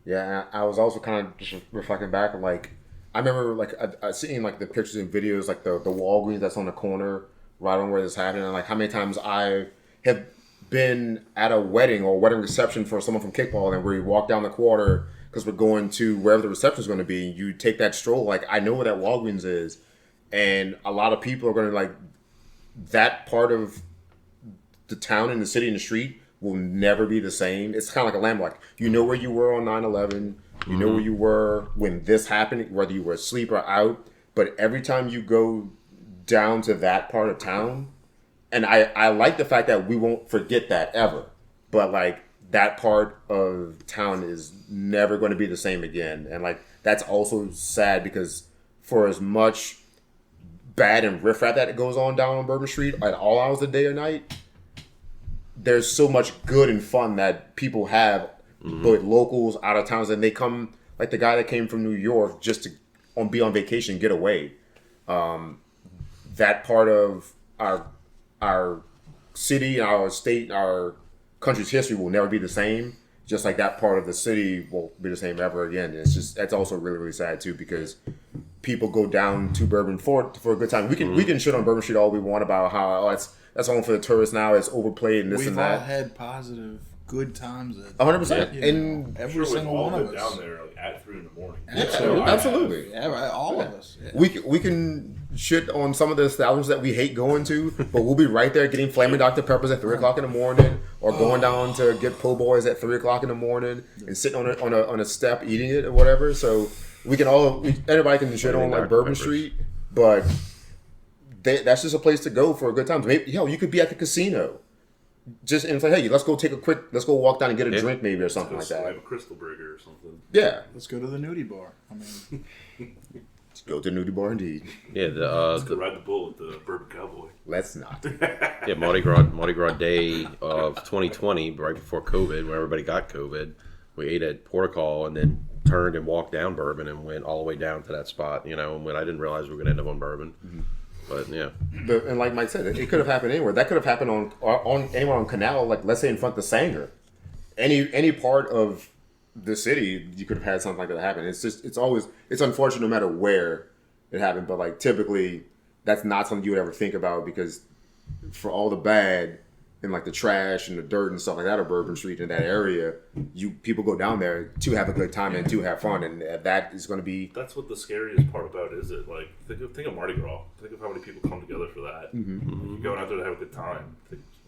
Yeah, I was also kind of just reflecting back on like I remember like I seeing like the pictures and videos like the Walgreens that's on the corner right on where this happened, and like how many times I have been at a wedding or wedding reception for someone from kickball, and we walk down the quarter because we're going to wherever the reception is going to be. You take that stroll, like I know where that Walgreens is, and a lot of people are going to like that part of the town and the city and the street will never be the same. It's kind of like a landmark. You know where you were on 9/11. You know where you were when this happened, whether you were asleep or out. But every time you go down to that part of town, and I like the fact that we won't forget that ever. But like that part of town is never going to be the same again. And like that's also sad because for as much bad and riffraff that goes on down on Bourbon Street at all hours of the day or night, there's so much good and fun that people have, both locals, out of towns, and they come, like the guy that came from New York just to be on vacation, get away. That part of our city, our state, our country's history will never be the same. Just like that part of the city won't be the same ever again. That's also really, really sad too, because people go down to Bourbon for a good time. We can shit on Bourbon Street all we want about how that's home for the tourists now. It's overplayed and this and that. We've all had positive, good times. 100%. And every single one of us down there like, at 3 a.m. Absolutely. Yeah, right. All of us. Yeah. We can shit on some of the establishments that we hate going to, but we'll be right there getting Flaming Dr. Peppers at 3 o'clock in the morning, or going down to get po' boys at 3 o'clock in the morning and sitting on a step eating it or whatever. So we can everybody can shit on like Bourbon Street, but that's just a place to go for a good time. Maybe you could be at the casino just and it's like, hey, let's go walk down and get a drink maybe or something like Have that. a crystal burger or something. Yeah, Let's go to the nudie bar. I mean, let's go to nudie bar indeed. Yeah, Let's go ride the bull at the Bourbon Cowboy. Let's not. yeah, Mardi Gras Day of 2020, right before COVID, when everybody got COVID, we ate at Portical and then turned and walked down Bourbon and went all the way down to that spot. You know, when I didn't realize we were gonna end up on Bourbon. Mm-hmm. But yeah, And like Mike said, it could have happened anywhere. That could have happened on anywhere on Canal, like let's say in front of Sanger. Any part of the city, you could have had something like that happen. It's unfortunate no matter where it happened, but like typically that's not something you would ever think about because for all the bad and like the trash and the dirt and stuff like that of Bourbon Street in that area, people go down there to have a good time and to have fun, and that is going to be. That's what the scariest part about is it. Like think of Mardi Gras. Think of how many people come together for that. Mm-hmm. You're going out there to have a good time.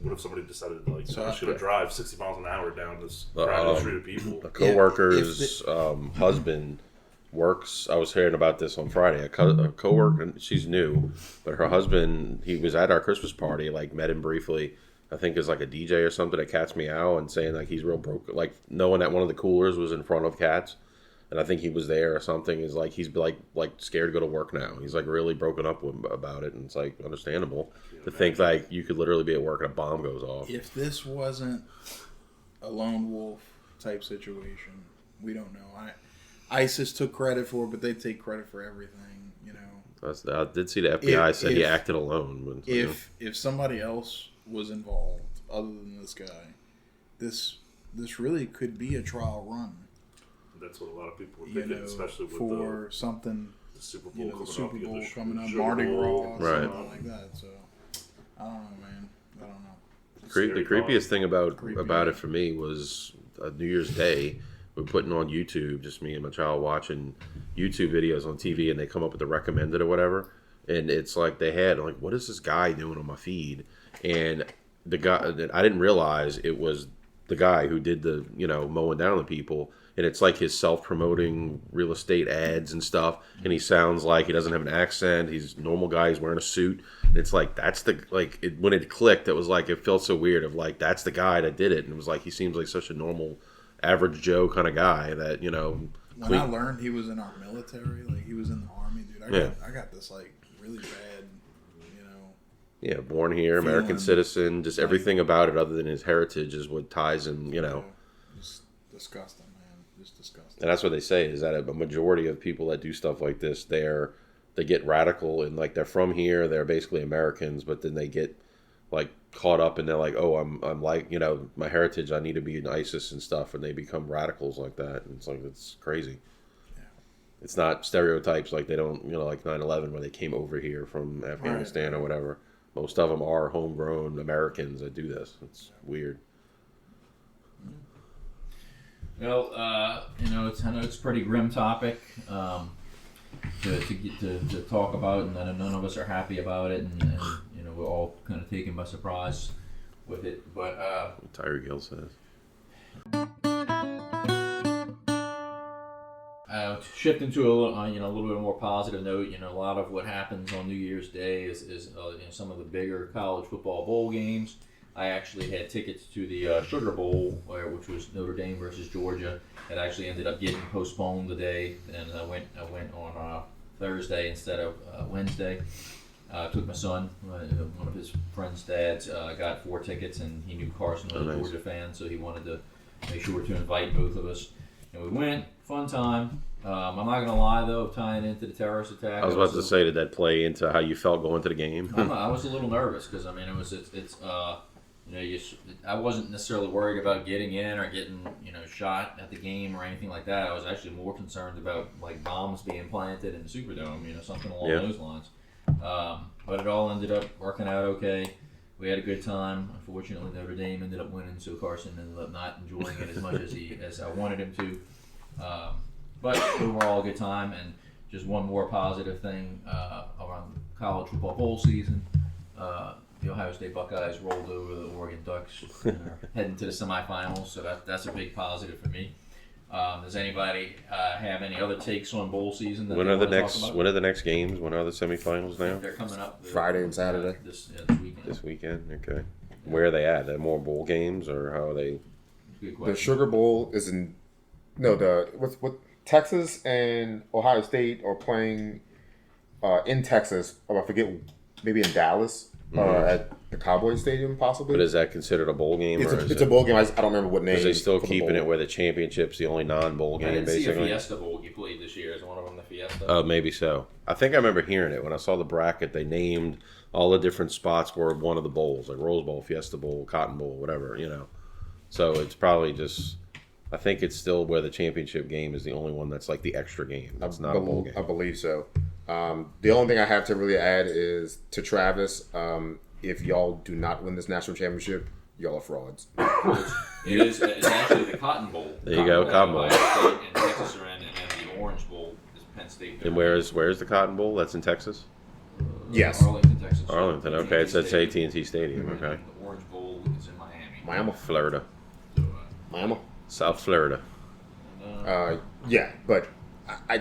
What if somebody decided to, like, So I'm just going to drive 60 miles an hour down this crowded street of people? a coworker's husband works. I was hearing about this on Friday. A coworker, she's new, but her husband, he was at our Christmas party. Like met him briefly. I think is like a DJ or something at Cat's Meow, and saying like he's real broke. Like knowing that one of the coolers was in front of Cat's, and I think he was there or something. Is like he's like scared to go to work now. He's like really broken up about it, and it's like understandable to think like you could literally be at work and a bomb goes off. if this wasn't a lone wolf type situation, we don't know. ISIS took credit for it, but they take credit for everything, you know. I did see the FBI said he acted alone. But, If somebody else was involved other than this guy, this really could be a trial run. That's what a lot of people are You thinking, know, especially with for something, the Super Bowl you know, coming the Super up. Bowl You got coming up, Sugar Mardi Bowl. Gras, Right. something like that. So I don't know, man. I don't know. the Scary creepiest thing about Creepy. it for me was New Year's Day. We're putting on YouTube, just me and my child watching YouTube videos on TV, and they come up with the recommended or whatever, and it's like they had like, what is this guy doing on my feed? And the guy, I didn't realize it was the guy who did the mowing down the people, and it's like his self-promoting real estate ads and stuff, and he sounds like he doesn't have an accent. He's a normal guy. He's wearing a suit. And it's like that's the when it clicked, it was like it felt so weird of like that's the guy that did it, and it was like he seems like such a normal, average Joe kind of guy that When I learned he was in our military, like he was in the army, dude, I got this like really bad, Yeah, born here, American citizen, just everything about it other than his heritage is what ties him, just disgusting, man, just disgusting. And that's what they say is that a majority of people that do stuff like this, they get radical and like they're from here, they're basically Americans, but then they get like caught up and they're like, oh, I'm like, my heritage, I need to be in ISIS and stuff, and they become radicals like that. And it's like, it's crazy. Yeah. It's not stereotypes like they don't, like 9/11 where they came over here from Afghanistan or whatever. Most of them are homegrown Americans that do this. It's weird. Well, I know it's a pretty grim topic to talk about, and none of us are happy about it, and we're all kind of taken by surprise with it. But Tyreek Hill says. Shifting to a little bit more positive note, a lot of what happens on New Year's Day is some of the bigger college football bowl games. I actually had tickets to the Sugar Bowl, which was Notre Dame versus Georgia. It actually ended up getting postponed today, and I went on Thursday instead of Wednesday. Took my son, one of his friend's dads, got 4 tickets, and he knew Carson was a Georgia fan, so he wanted to make sure to invite both of us. And we went, fun time. I'm not gonna lie though, tying into the terrorist attack. I was about to say, did that play into how you felt going to the game? I was a little nervous because I wasn't necessarily worried about getting in or getting shot at the game or anything like that. I was actually more concerned about like bombs being planted in the Superdome, something along those lines. But it all ended up working out okay. We had a good time. Unfortunately, Notre Dame ended up winning, so Carson ended up not enjoying it as much as I wanted him to. But overall, a good time. And just one more positive thing around college football bowl season. The Ohio State Buckeyes rolled over the Oregon Ducks, heading to the semifinals. So that's a big positive for me. Does anybody have any other takes on bowl season? When are the next games? When are the semifinals now? They're coming up Friday and Saturday. this weekend. This weekend, okay. Where are they at? Are more bowl games, or how are they? Good The question. Sugar Bowl is in what Texas and Ohio State are playing in Texas. Or I forget, maybe in Dallas at the Cowboys Stadium, possibly. But is that considered a bowl game? It's or a, is it's a bowl game. I don't remember what name. Because they still for the keeping bowl. it where the championship's the only non-bowl I game, didn't see a basically. Fiesta Bowl you played this year. Is one of them the Fiesta? Oh, maybe so. I think I remember hearing it when I saw the bracket. They named all the different spots were one of the bowls, like Rose Bowl, Fiesta Bowl, Cotton Bowl, whatever, So it's probably just. I think it's still where the championship game is the only one that's like the extra game. That's not a bowl game. I believe so. The only thing I have to really add is to Travis. If y'all do not win this national championship, y'all are frauds. It's actually the Cotton Bowl. There you go, Cotton Bowl. Ohio State and Texas are in, and then the Orange Bowl is Penn State. And where's the Cotton Bowl? That's in Texas? Yes. Arlington, Texas. Arlington. Okay, it's at Stadium. AT&T Stadium. And Okay. the Orange Bowl is in Miami. Miami. Florida. So, Miami. South Florida. Yeah, but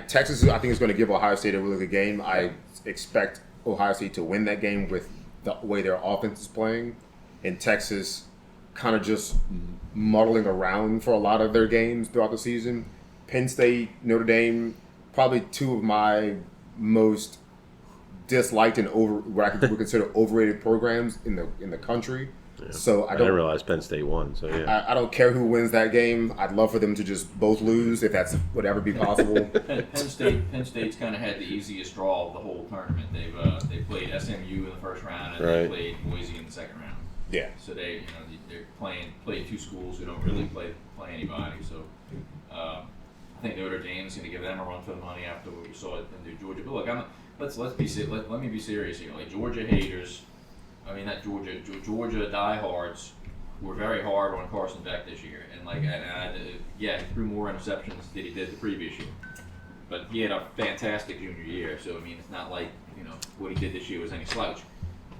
Texas, I think, is going to give Ohio State a really good game. I expect Ohio State to win that game with the way their offense is playing, and Texas kind of just muddling around for a lot of their games throughout the season. Penn State, Notre Dame, probably two of my most disliked and what I would consider overrated programs in the country. Yeah. So I didn't realize Penn State won. So yeah, I don't care who wins that game. I'd love for them to just both lose if that's would ever be possible. Penn State's kind of had the easiest draw of the whole tournament. They played SMU in the first round and they played Boise in the second round. Yeah. So they're playing two schools who don't really play anybody. So I think Notre Dame is going to give them a run for the money after what we saw them do Georgia. But look, let me be serious here. Like Georgia haters. I mean, not Georgia diehards were very hard on Carson Beck this year, he threw more interceptions than he did the previous year, but he had a fantastic junior year. So I mean, it's not like what he did this year was any slouch.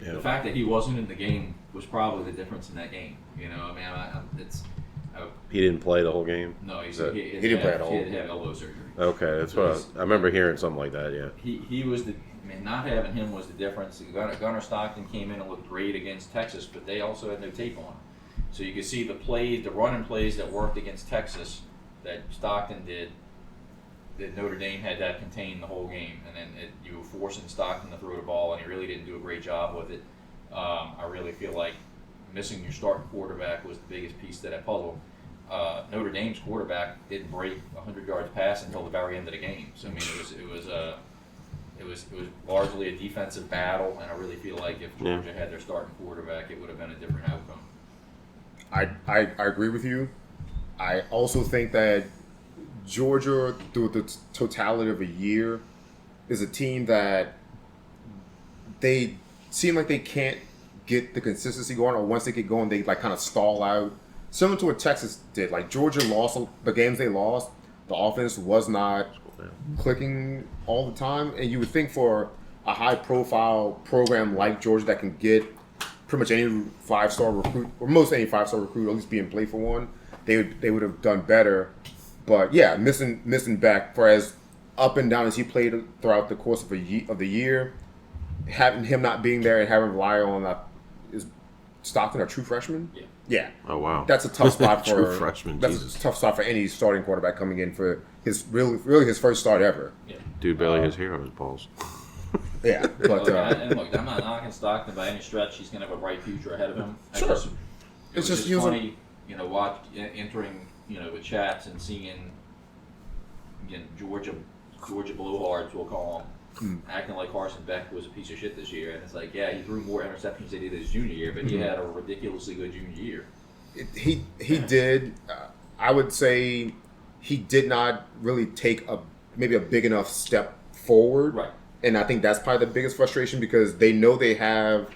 Yeah. The fact that he wasn't in the game was probably the difference in that game. He didn't play the whole game. No, he didn't play at all. He had to have elbow surgery. Okay, that's what I remember hearing something like that. Yeah. He was the. I mean, not having him was the difference. Gunnar Stockton came in and looked great against Texas, but they also had no tape on him. So you could see the running plays that worked against Texas that Stockton did, that Notre Dame had that contained the whole game. And then you were forcing Stockton to throw the ball, and he really didn't do a great job with it. I really feel like missing your starting quarterback was the biggest piece to that puzzle. Notre Dame's quarterback didn't break 100 yards pass until the very end of the game. So I mean, it was largely a defensive battle, and I really feel like if Georgia had their starting quarterback, it would have been a different outcome. I agree with you. I also think that Georgia, through the totality of a year, is a team that they seem like they can't get the consistency going, or once they get going, they kind of stall out. Similar to what Texas did. Like Georgia lost the games they lost, the offense was not clicking all the time, and you would think for a high-profile program like Georgia that can get pretty much any five-star recruit, or most any five-star recruit, at least be in play for one, they would have done better. But yeah, missing back for as up and down as he played throughout the course of the year, having him not being there and having to rely on is Stockton a true freshman? Yeah. Yeah. Oh wow. That's a tough spot for true freshman. That's Jesus. a tough spot for any starting quarterback coming in for his really his first start ever. Yeah. Dude barely has hair on his balls. Yeah, but and look, I'm not knocking Stockton by any stretch. He's going to have a bright future ahead of him. Sure. It's just funny, entering, with chats and seeing, again, Georgia blowhards, we'll call them, acting like Carson Beck was a piece of shit this year. And it's like, yeah, he threw more interceptions than he did his junior year, but he had a ridiculously good junior year. He did. I would say he did not really take maybe a big enough step forward. Right. And I think that's probably the biggest frustration because they know they have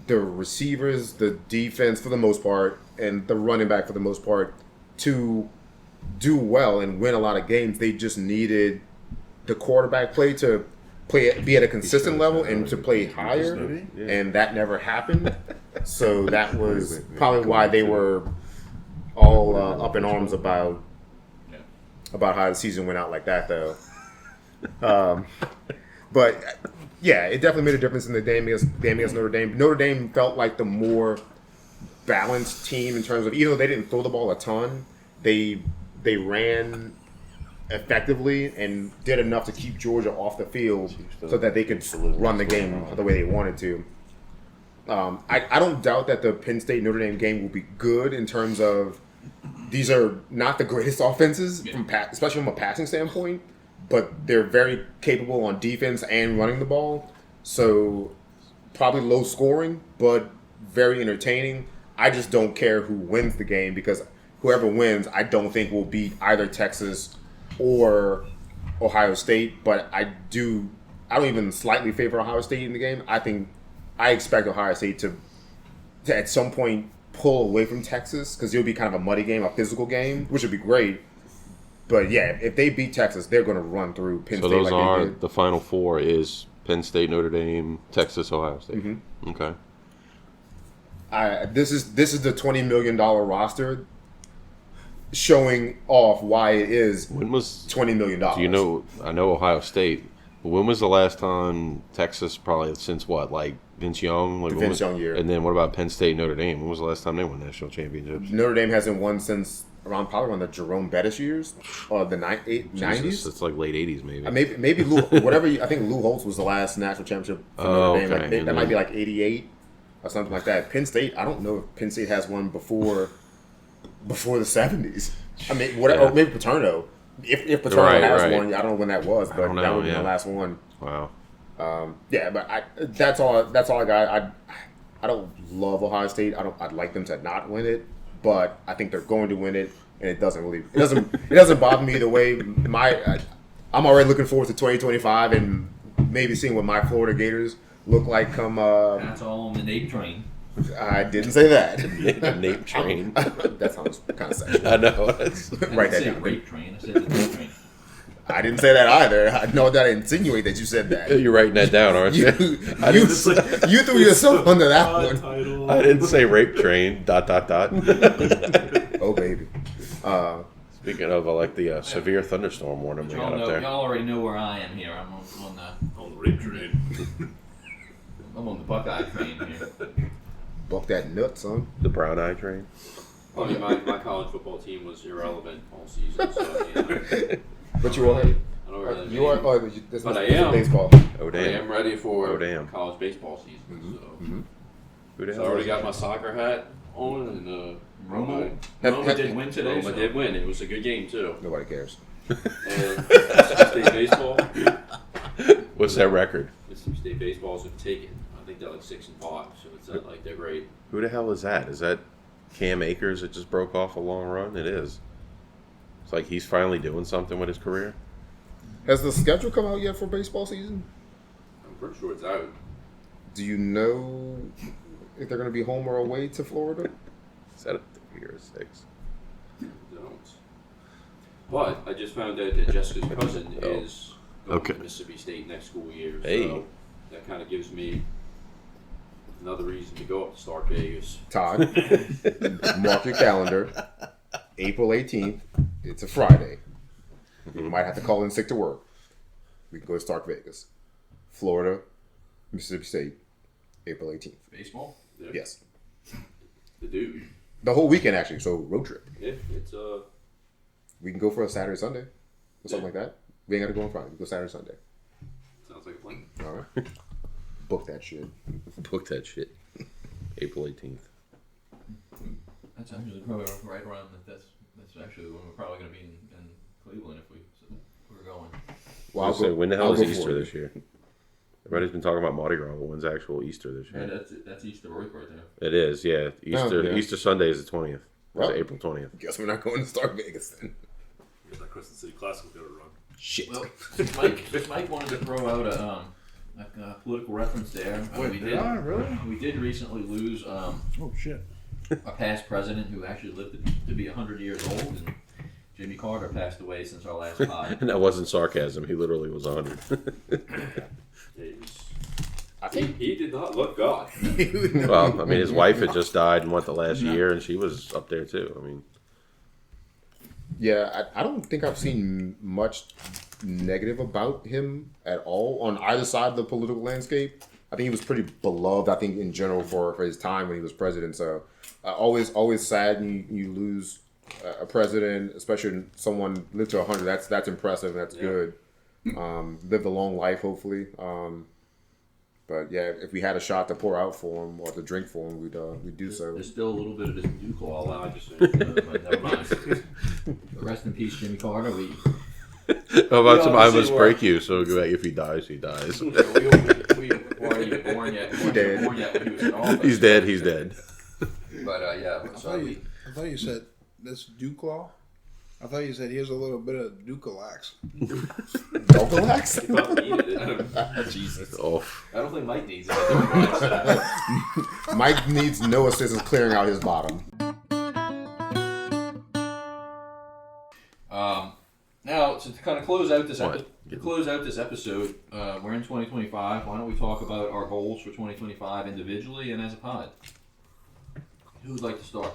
the receivers, the defense for the most part, and the running back for the most part to do well and win a lot of games. They just needed the quarterback play to be at a consistent level and to play higher, and that never happened. So that was probably why they were all up in arms about how the season went out like that, though. But yeah, it definitely made a difference in the game against Notre Dame. Notre Dame felt like the more balanced team in terms of, even though they didn't throw the ball a ton, they ran effectively and did enough to keep Georgia off the field so that they could run the game the way they wanted to. I don't doubt that the Penn State Notre Dame game will be good in terms of these are not the greatest offenses, especially from a passing standpoint, but they're very capable on defense and running the ball. So probably low scoring, but very entertaining. I just don't care who wins the game because whoever wins, I don't think will beat either Texas or Ohio State. But I don't even slightly favor Ohio State in the game. I expect Ohio State to at some point pull away from Texas because it'll be kind of a muddy game, a physical game, which would be great. But yeah, if they beat Texas, they're going to run through Penn So State. those like are they did. the Final Four is Penn State, Notre Dame, Texas, Ohio State. Mm-hmm. Okay. This is the $20 million roster showing off why it is When was $20 million. Do you know? I know Ohio State, but when was the last time Texas? Probably since what, like Vince Young, like The when Vince Young year. And then what about Penn State, Notre Dame? When was the last time they won national championships? Notre Dame hasn't won since probably around the Jerome Bettis years, or the 90s. Jesus, it's like late '80s, maybe. Maybe Lou, I think Lou Holtz was the last national championship for Notre Dame. okay. Like, that might be like '88 or something like that. Penn State, I don't know if Penn State has one before the '70s. I mean, whatever. Yeah. Or maybe Paterno. If Paterno Right, has right. one, I don't know when that was, but don't that know, would be yeah. the last one. Wow. Yeah, but that's all I got. I don't love Ohio State. I'd like them to not win it, but I think they're going to win it, and it doesn't bother me either way. I'm already looking forward to 2025 and maybe seeing what my Florida Gators look like come. That's all on the Nate train. I didn't say that. Name train. That sounds kind of sexual. I know. It's, I Write didn't that say down. rape train. I said the Nate train. I didn't say that either. I know that I insinuate that you said that. you're writing that down, aren't you? You threw yourself under that one. Title. I didn't say rape train. ... Oh baby. Speaking of, I like the severe thunderstorm warning we got up there. Y'all already know where I am here. I'm On the rape train. I'm on the Buckeye train here. Buck that nut, son. The brown eye train. I mean, my college football team was irrelevant all season, so But you are. I don't really. You are. Oh, this But must I be am. baseball. Oh I damn. am ready for Oh, damn. college baseball season. So. Who the So I hell already is got that? my soccer hat on, and Roma Have- did win today. Roma did win. It was a good game too. Nobody cares. And Mississippi State baseball. What's that record? Mississippi State baseball's a ticket. I think they're like 6-5, so it's not like they're great. Who the hell is that? Is that Cam Akers that just broke off a long run? It is. It's like he's finally doing something with his career. Has the schedule come out yet for baseball season? I'm pretty sure it's out. Do you know if they're going to be home or away to Florida? Is that a 3 or a 6? Don't. But I just found out that Jessica's cousin Oh. is going Okay. to Mississippi State next school year. Hey. So that kind of gives me another reason to go up to Stark Vegas. Todd, mark your calendar. April 18th. It's a Friday. You might have to call in sick to work. We can go to Stark Vegas. Florida, Mississippi State, April 18th. Baseball. Yeah. Yes. The dude. The whole weekend, actually. So, road trip. Yeah, it's We can go for a Saturday, Sunday. Or something like that. We ain't got to go on Friday. We go Saturday, Sunday. sounds like a plan. All right. Book that shit. Book that shit. April 18th. That's actually probably right around that's actually when we're probably going to be in Cleveland if we're going. Well, I'll So go- when the I'll hell is go for Easter it. this year? Everybody's been talking about Mardi Gras, but when's actual Easter this Yeah, year? that's Easter break right there. It is, yeah. Easter yeah. Easter Sunday is the 20th. Well. It's April 20th. Guess we're not going to Stark Vegas then. Here's that Crescent City Classic we gotta run. Shit. Well, if Mike wanted to throw out a political reference there, we did recently lose Oh shit. a past president who actually lived to be 100 years old, and Jimmy Carter passed away since our last pod. And that wasn't sarcasm. He literally was 100. He did not look God. Well, I mean, his wife had just died in the last year, and she was up there too. I mean, Yeah, I don't think I've seen much negative about him at all on either side of the political landscape. I think he was pretty beloved, I think, in general for his time when he was president. So always sad when you lose a president, especially when someone lived to 100. That's impressive. That's good. Lived a long life, hopefully. But yeah, if we had a shot to pour out for him or to drink for him, we'd do so. There's still a little bit of this Dew Claw I just but never mind. Rest in peace, Jimmy Carter. How about some I obviously must break you? So if he dies, he dies. We weren't even born yet. We weren't dead. born yet when he was in office. He's dead. He's dead. But yeah, so I thought you said this Duclaw. I thought you said he has a little bit of Ducalax. Dogalax? If I needed it. Jesus. Oh, I don't think Mike needs it. Mike needs no assistance clearing out his bottom. Now, to kind of close out this What? episode, we're in 2025. Why don't we talk about our goals for 2025 individually and as a pod? Who would like to start?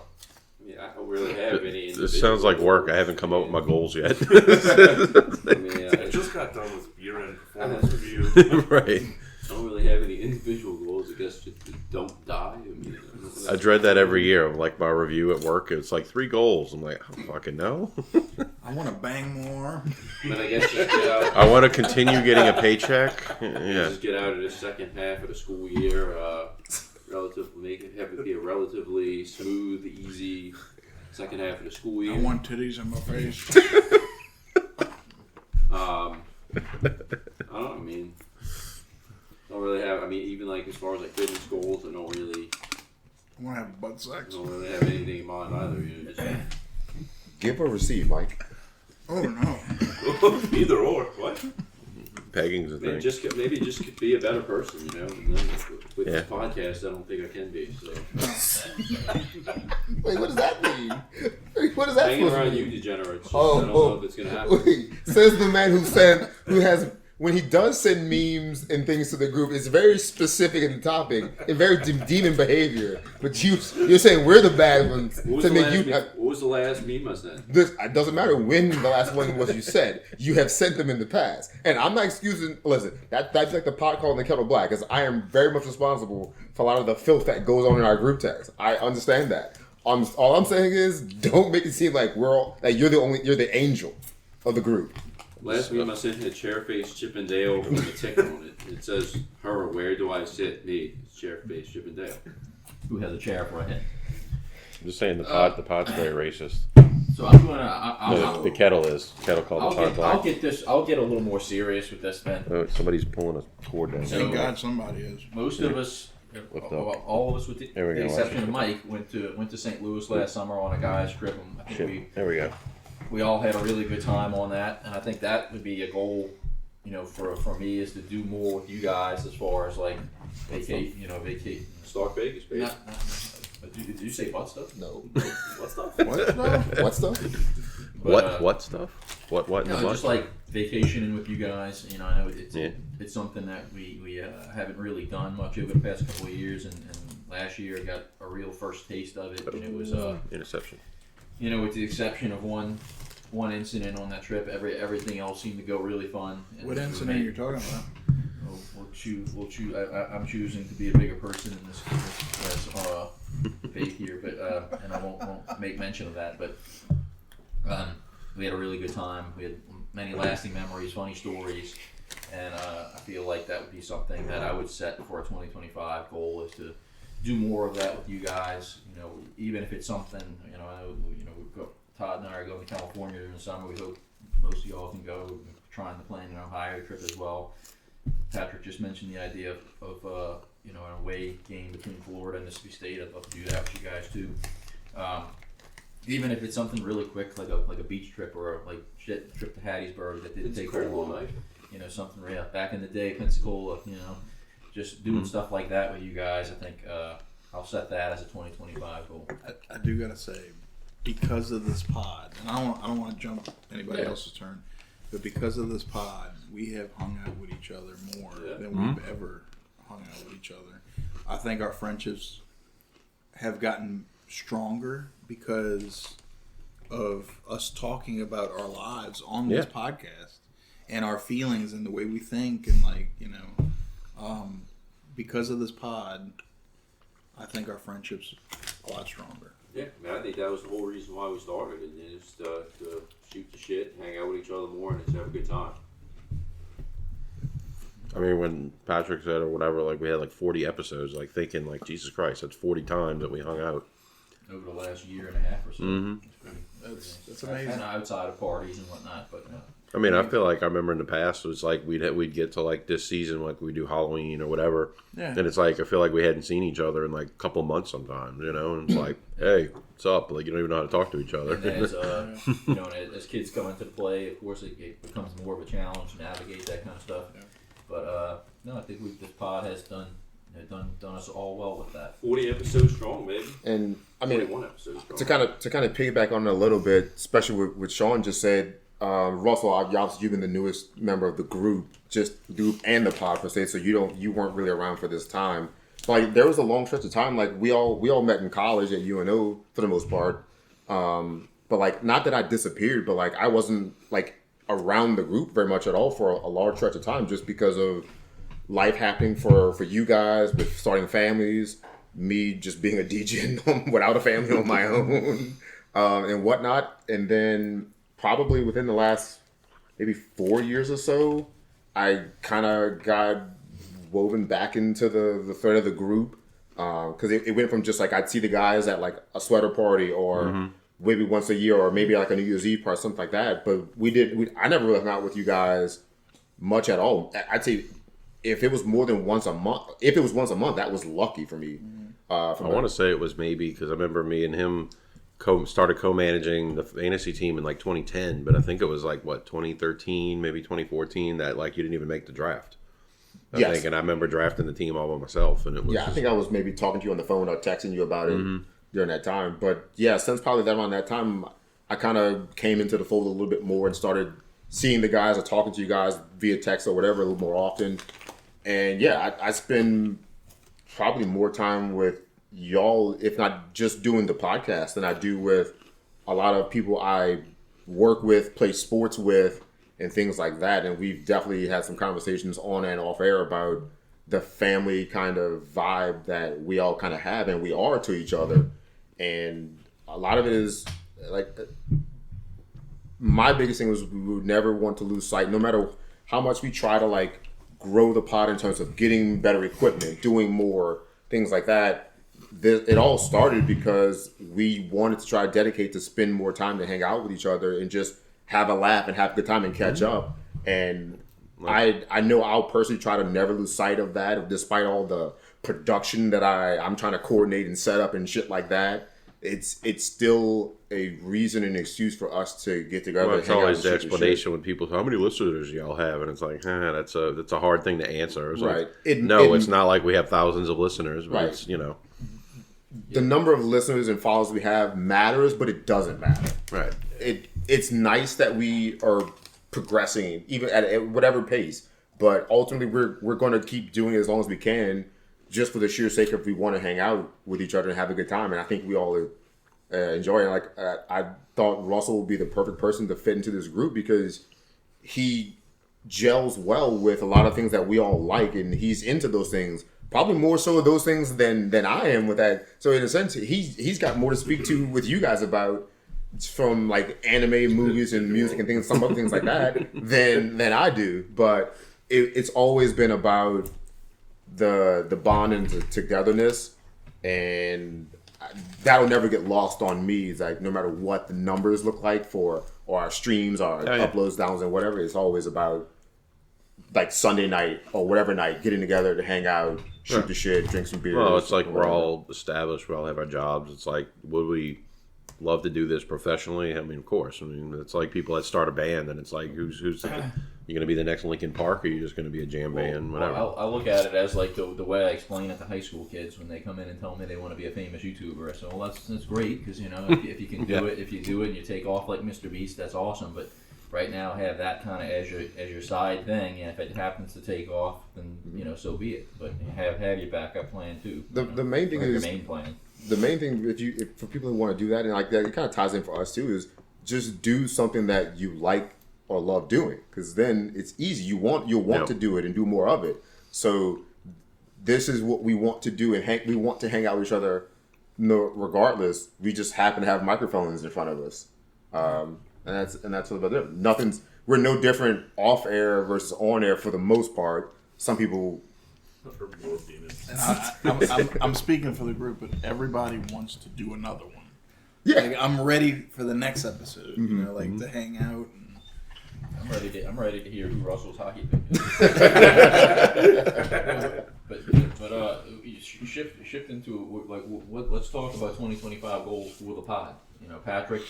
Yeah, I don't really have any. this sounds like work. I haven't come up with my goals yet. I mean, I just got done with year-end performance review. Right. I don't really have any individual goals. I guess just don't die. I mean, I dread that every year. Like my review at work, it's like 3 goals. I'm like, I don't fucking know. I want to bang more. But I guess just get out. I want to continue getting a paycheck. Yeah. Just get out of the second half of the school year. Have it be a relatively smooth, easy second half of the school year. I want titties in my face. I don't know. I mean, don't really have. I mean, even like as far as like fitness goals, I don't really I want to have butt sex. have anything in mind either. You know, just Give or receive, Mike. Oh no. Either or. What? Pegging's a maybe thing. maybe just be a better person. You know, and then with Yeah. this podcast, I don't think I can be. So Wait, what does that mean? What does that hanging supposed to around mean? you degenerates. Oh, I don't know if it's gonna happen. Wait, says the man who has when he does send memes and things to the group, it's very specific in the topic and very demon behavior. But you're saying we're the bad ones What was, to the make last you. what was the last meme I sent? This it doesn't matter when the last one was you said. You have sent them in the past, and I'm not excusing. Listen, that's like the pot calling the kettle black, because I am very much responsible for a lot of the filth that goes on in our group text. I understand that. All I'm saying is, don't make it seem like you're the angel of the group. Last meme I sent had Chairface Chippendale with a ticker on it. It says, "Her, where do I sit?" Me, it's Chairface Chippendale. Who has a chair for a head? I'm just saying the pot's very racist. So I'm gonna. The kettle is. Kettle called the pot black. I'll get a little more serious with this then. Oh, somebody's pulling a cord down. So- Thank God somebody is. Most of us, Lift up. all of us with There we the go. exception of Mike, went to St. Louis last summer on a guys trip. And I think Shit. There we go. we all had a really good time on that, and I think that would be a goal, for me, is to do more with you guys as far as like vacate. Stark Vegas, baby. Did you say butt stuff? No. What stuff? What stuff? But, What stuff? What? No, what? just like vacationing with you guys. I know Yeah. it's something that we haven't really done much over the past couple of years, and last year got a real first taste of it, and it was Interception. with the exception of one incident on that trip, everything else seemed to go really fun. And What incident you're talking about? We'll choose. I'm choosing to be a bigger person in this debate here, but and I won't make mention of that. But we had a really good time. We had many lasting memories, funny stories, and I feel like that would be something that I would set for a 2025 goal, is to do more of that with you guys. Even if it's something, I know, Todd and I are going to California during the summer. We hope most of y'all can go. We're trying to plan an Ohio trip as well. Patrick just mentioned the idea of an away game between Florida and Mississippi State. I'd love to do that with you guys too. Even if it's something really quick, like a beach trip or a trip to Hattiesburg that didn't take very long. Something real back in the day, Pensacola. Just doing stuff like that with you guys. I think I'll set that as a 2025 goal. I do gotta say, because of this pod, and I don't want to jump anybody else's turn, but because of this pod, we have hung out with each other more than we've ever hung out with each other. I think our friendships have gotten stronger because of us talking about our lives on this podcast and our feelings and the way we think, and because of this pod, I think our friendships a lot stronger. Yeah, I mean, I think that was the whole reason why we started, and just to shoot the shit, hang out with each other more, and just have a good time. I mean, when Patrick said or whatever, like we had like 40 episodes, like thinking like Jesus Christ, that's 40 times that we hung out. Over the last year and a half or so. Mm-hmm. It's amazing. And outside of parties and whatnot, but I mean, I feel like I remember in the past it was like we'd get to like this season, like we do Halloween or whatever, Yeah. and it's like I feel like we hadn't seen each other in like a couple months sometimes, you know, and it's like, hey, what's up? Like you don't even know how to talk to each other. and then as kids come into play, of course it becomes more of a challenge to navigate that kind of stuff. Yeah. But no, I think this pod has done us all well with that. 40 episodes strong, baby. And I mean, 41 episodes strong. to kind of piggyback on it a little bit, especially with what Sean just said. Russell, obviously you've been the newest member of the group and the pod per se, so you weren't really around for this time. Like there was a long stretch of time, like we all met in college at UNO for the most part. But like not that I disappeared, but like I wasn't like around the group very much at all for a large stretch of time, just because of life happening for you guys with starting families, me just being a DJ without a family on my own, and whatnot, and then. Probably within the last maybe 4 years or so, I kind of got woven back into the thread of the group because it went from just like I'd see the guys at like a sweater party or maybe once a year or maybe like a New Year's Eve party, something like that. But I never really hung out with you guys much at all. I'd say if it was more than once a month, that was lucky for me. I want to say it was maybe because I remember me and him started co-managing the fantasy team in like 2010, but I think it was like 2013, maybe 2014 that like you didn't even make the draft. I think, and I remember drafting the team all by myself, and it was I think I was maybe talking to you on the phone or texting you about it during that time. But yeah, since probably around that time, I kind of came into the fold a little bit more and started seeing the guys or talking to you guys via text or whatever a little more often. And yeah, I spend probably more time with y'all, if not just doing the podcast, than I do with a lot of people I work with, play sports with, and things like that. And we've definitely had some conversations on and off air about the family kind of vibe that we all kind of have and we are to each other. And a lot of it is like my biggest thing was we would never want to lose sight, no matter how much we try to like grow the pod in terms of getting better equipment, doing more things like that. It all started because we wanted to try to dedicate to spend more time to hang out with each other and just have a laugh and have a good time and catch up. And I know I'll personally try to never lose sight of that, despite all the production that I'm trying to coordinate and set up and shit like that. It's still a reason and excuse for us to get together. Well, it's always the explanation when people say, how many listeners do y'all have? And it's like, that's a hard thing to answer. It's right. Like, it's not like we have thousands of listeners, but it's, the number of listeners and followers we have matters, but it doesn't matter. Right. It's nice that we are progressing, even at whatever pace. But ultimately, we're going to keep doing it as long as we can, just for the sheer sake of we want to hang out with each other and have a good time. And I think we all enjoy it. Like I thought Russell would be the perfect person to fit into this group because he gels well with a lot of things that we all like, and he's into those things. Probably more so of those things than I am with that. So in a sense, he's got more to speak to with you guys about from like anime, movies, and music and things, some other things like that than I do. But it's always been about the bond and the togetherness, and that'll never get lost on me. It's like no matter what the numbers look like or our streams, our uploads, downs, and whatever, it's always about like Sunday night or whatever night, getting together to hang out, shoot the shit, drink some beer. Well, it's like we're all established, we all have our jobs. It's like, would we love to do this professionally? I mean, of course. I mean, it's like people that start a band, and it's like, who's you going to be the next Linkin Park, or are you just going to be a jam band, whatever? I look at it as like the way I explain it to high school kids when they come in and tell me they want to be a famous YouTuber. I say, well, that's great because if you can do it, if you do it and you take off like Mr. Beast, that's awesome. But right now, have that kind of as your side thing, and if it happens to take off, then so be it. But have your backup plan too. The main thing is your main plan. The main thing if for people who want to do that, and like that, it kind of ties in for us too, is just do something that you like or love doing, because then it's easy. You'll want to do it and do more of it. So this is what we want to do, and we want to hang out with each other no, regardless, we just happen to have microphones in front of us, and that's about it. We're no different off air versus on air for the most part. Some people. And I'm speaking for the group, but everybody wants to do another one. Yeah. Like, I'm ready for the next episode. You know, like to hang out. And I'm ready to hear who Russell's hockey pick is. but you shift into like let's talk about 2025 goals for the pod. You know, Patrick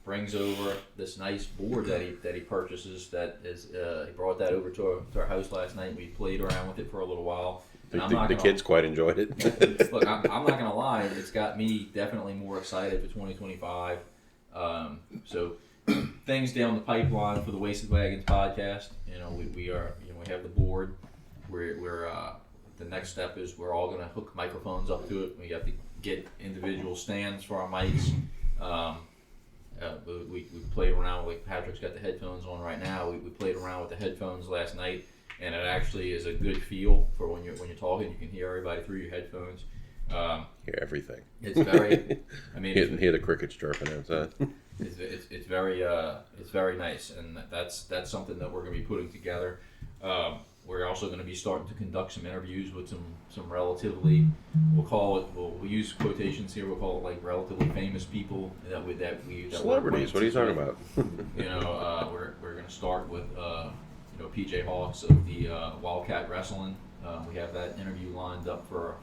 brings over this nice board that he purchases. That is, he brought that over to our house last night. We played around with it for a little while. The kids quite enjoyed it. Look, I'm not gonna lie. It's got me definitely more excited for 2025. So things down the pipeline for the Wasted Wagons podcast. You know, we are. You know, we have the board. We're the next step is we're all gonna hook microphones up to it. We have to get individual stands for our mics. We played around. Like Patrick's got the headphones on right now. We played around with the headphones last night, and it actually is a good feel for when you're talking. You can hear everybody through your headphones. Hear everything. It's very. I mean, hear the crickets chirping outside. It's very nice, and that's something that we're going to be putting together. We're also going to be starting to conduct some interviews with some relatively, we'll use quotations here. We'll call it like relatively famous people that we Celebrities. What are you talking about? You know, we're going to start with PJ Hawks of the Wildcat Wrestling. We have that interview lined up for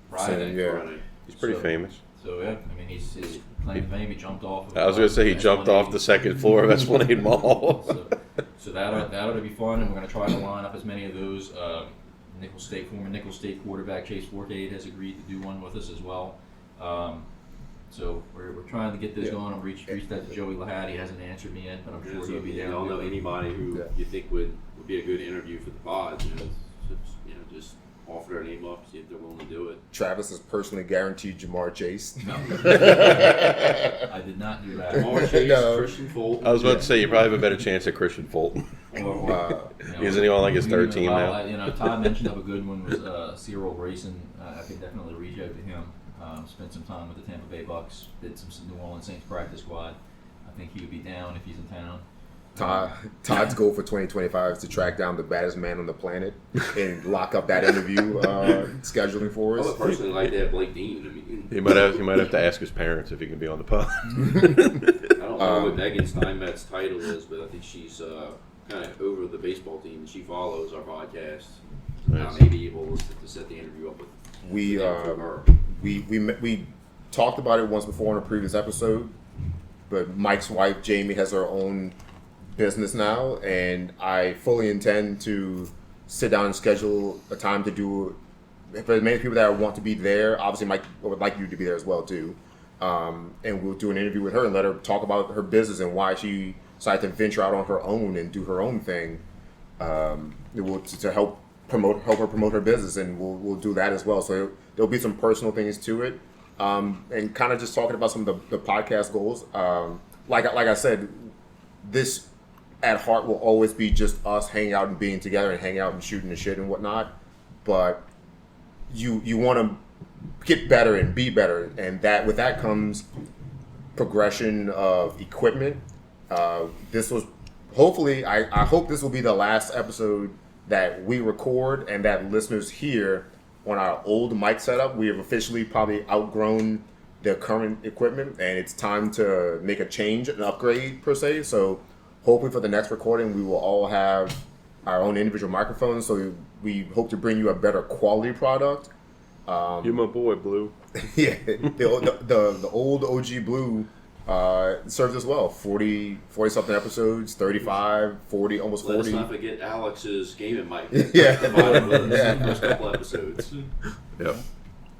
Friday. Yeah. He's pretty famous. So yeah, I mean he's claim to fame. He jumped off. I was going to say he jumped off the second floor of Esplanade Mall. So that ought to be fun, and we're going to try to line up as many of those. Former Nicholls State quarterback Chase Forcade has agreed to do one with us as well. So we're trying to get this going. I've reached out to Joey Lahad. He hasn't answered me yet, but I'm sure he'll be You down. don't know anybody who you think would be a good interview for the pod. Just offer their name up, see if they're willing to do it. Travis has personally guaranteed Jamar Chase. No. I did not do that. Jamar Chase, No. Christian Fulton. I was about to say you probably have a better chance at Christian Fulton. Isn't he on like his third team now? Todd mentioned up a good one was Cyril Grayson. I could definitely reach out to him. Spent some time with the Tampa Bay Bucks. Did some New Orleans Saints practice squad. I think he would be down if he's in town. Todd's goal for 2025 is to track down the baddest man on the planet and lock up that interview scheduling for I us. would personally like to have Blake Dean. I mean, He might have to ask his parents if he can be on the pod. I don't know what Megan Steinmet's title is, but I think she's kind of over the baseball team. She follows our podcast. Nice. Maybe able to set the interview up with her. We talked about it once before in a previous episode, but Mike's wife Jamie has her own business now, and I fully intend to sit down and schedule a time to do it. For many people that want to be there, obviously Mike would like you to be there as well too, and we'll do an interview with her and let her talk about her business and why she decided to venture out on her own and do her own thing. To help her promote her business, and we'll do that as well. So there'll be some personal things to it, and kind of just talking about some of the podcast goals. Like I said, this at heart will always be just us hanging out and being together and hanging out and shooting the shit and whatnot. But you want to get better and be better, and that with that comes progression of equipment. This was hopefully I hope this will be the last episode that we record and that listeners hear on our old mic setup. We have officially probably outgrown the current equipment, and it's time to make a change, an upgrade per se. So hopefully for the next recording, we will all have our own individual microphones. So we hope to bring you a better quality product. You're my boy, Blue. Yeah, the old OG Blue serves us well. 40 something episodes, 35, 40, almost 40. Let's not forget Alex's gaming mic. Yeah. The first couple episodes. Yep.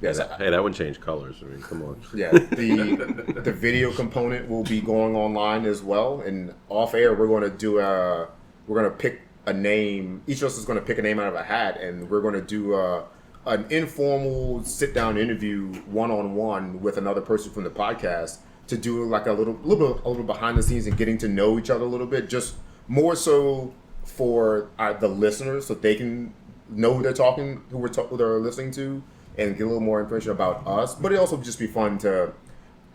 Yes. Hey, that one changed colors. I mean, come on. Yeah, the video component will be going online as well, and off air we're going to pick a name. Each of us is going to pick a name out of a hat, and we're going to do an informal sit down interview one-on-one with another person from the podcast to do like a little behind the scenes and getting to know each other a little bit, just more so for the listeners, so they can know who they're talking, who they're listening to, and get a little more information about us. But it also just be fun to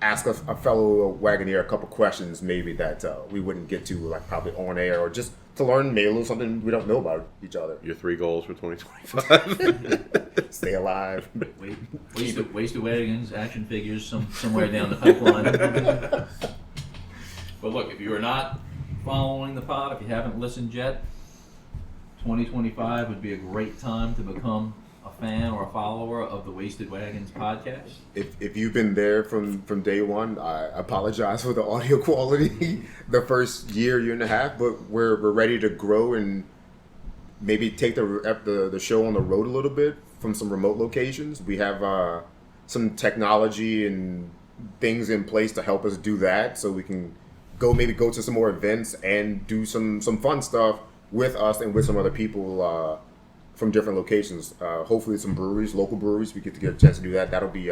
ask a fellow Wagoneer a couple questions maybe that we wouldn't get to like probably on air, or just to learn maybe a little something we don't know about each other. Your 3 goals for 2025. Stay alive. Wasted wagons, action figures, somewhere down the pipeline. But look, if you are not following the pod, if you haven't listened yet, 2025 would be a great time to become a fan or a follower of the Wasted Wagons podcast. If you've been there from day one, I apologize for the audio quality the first year and a half, but we're ready to grow and maybe take the show on the road a little bit from some remote locations. We have some technology and things in place to help us do that, so we can go to some more events and do some fun stuff with us and with some other people from different locations. Hopefully some breweries, local breweries, we get a chance to do that. That'll be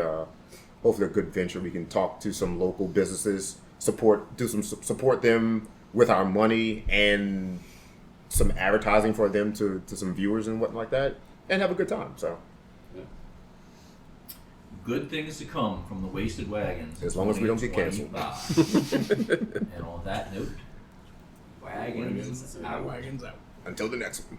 hopefully a good venture. We can talk to some local businesses, support them with our money and some advertising for them to some viewers and whatnot like that, and have a good time. So good things to come from the Wasted Wagons. As long as we don't get canceled. And on that note, wagons out. Wagons out. until the next one.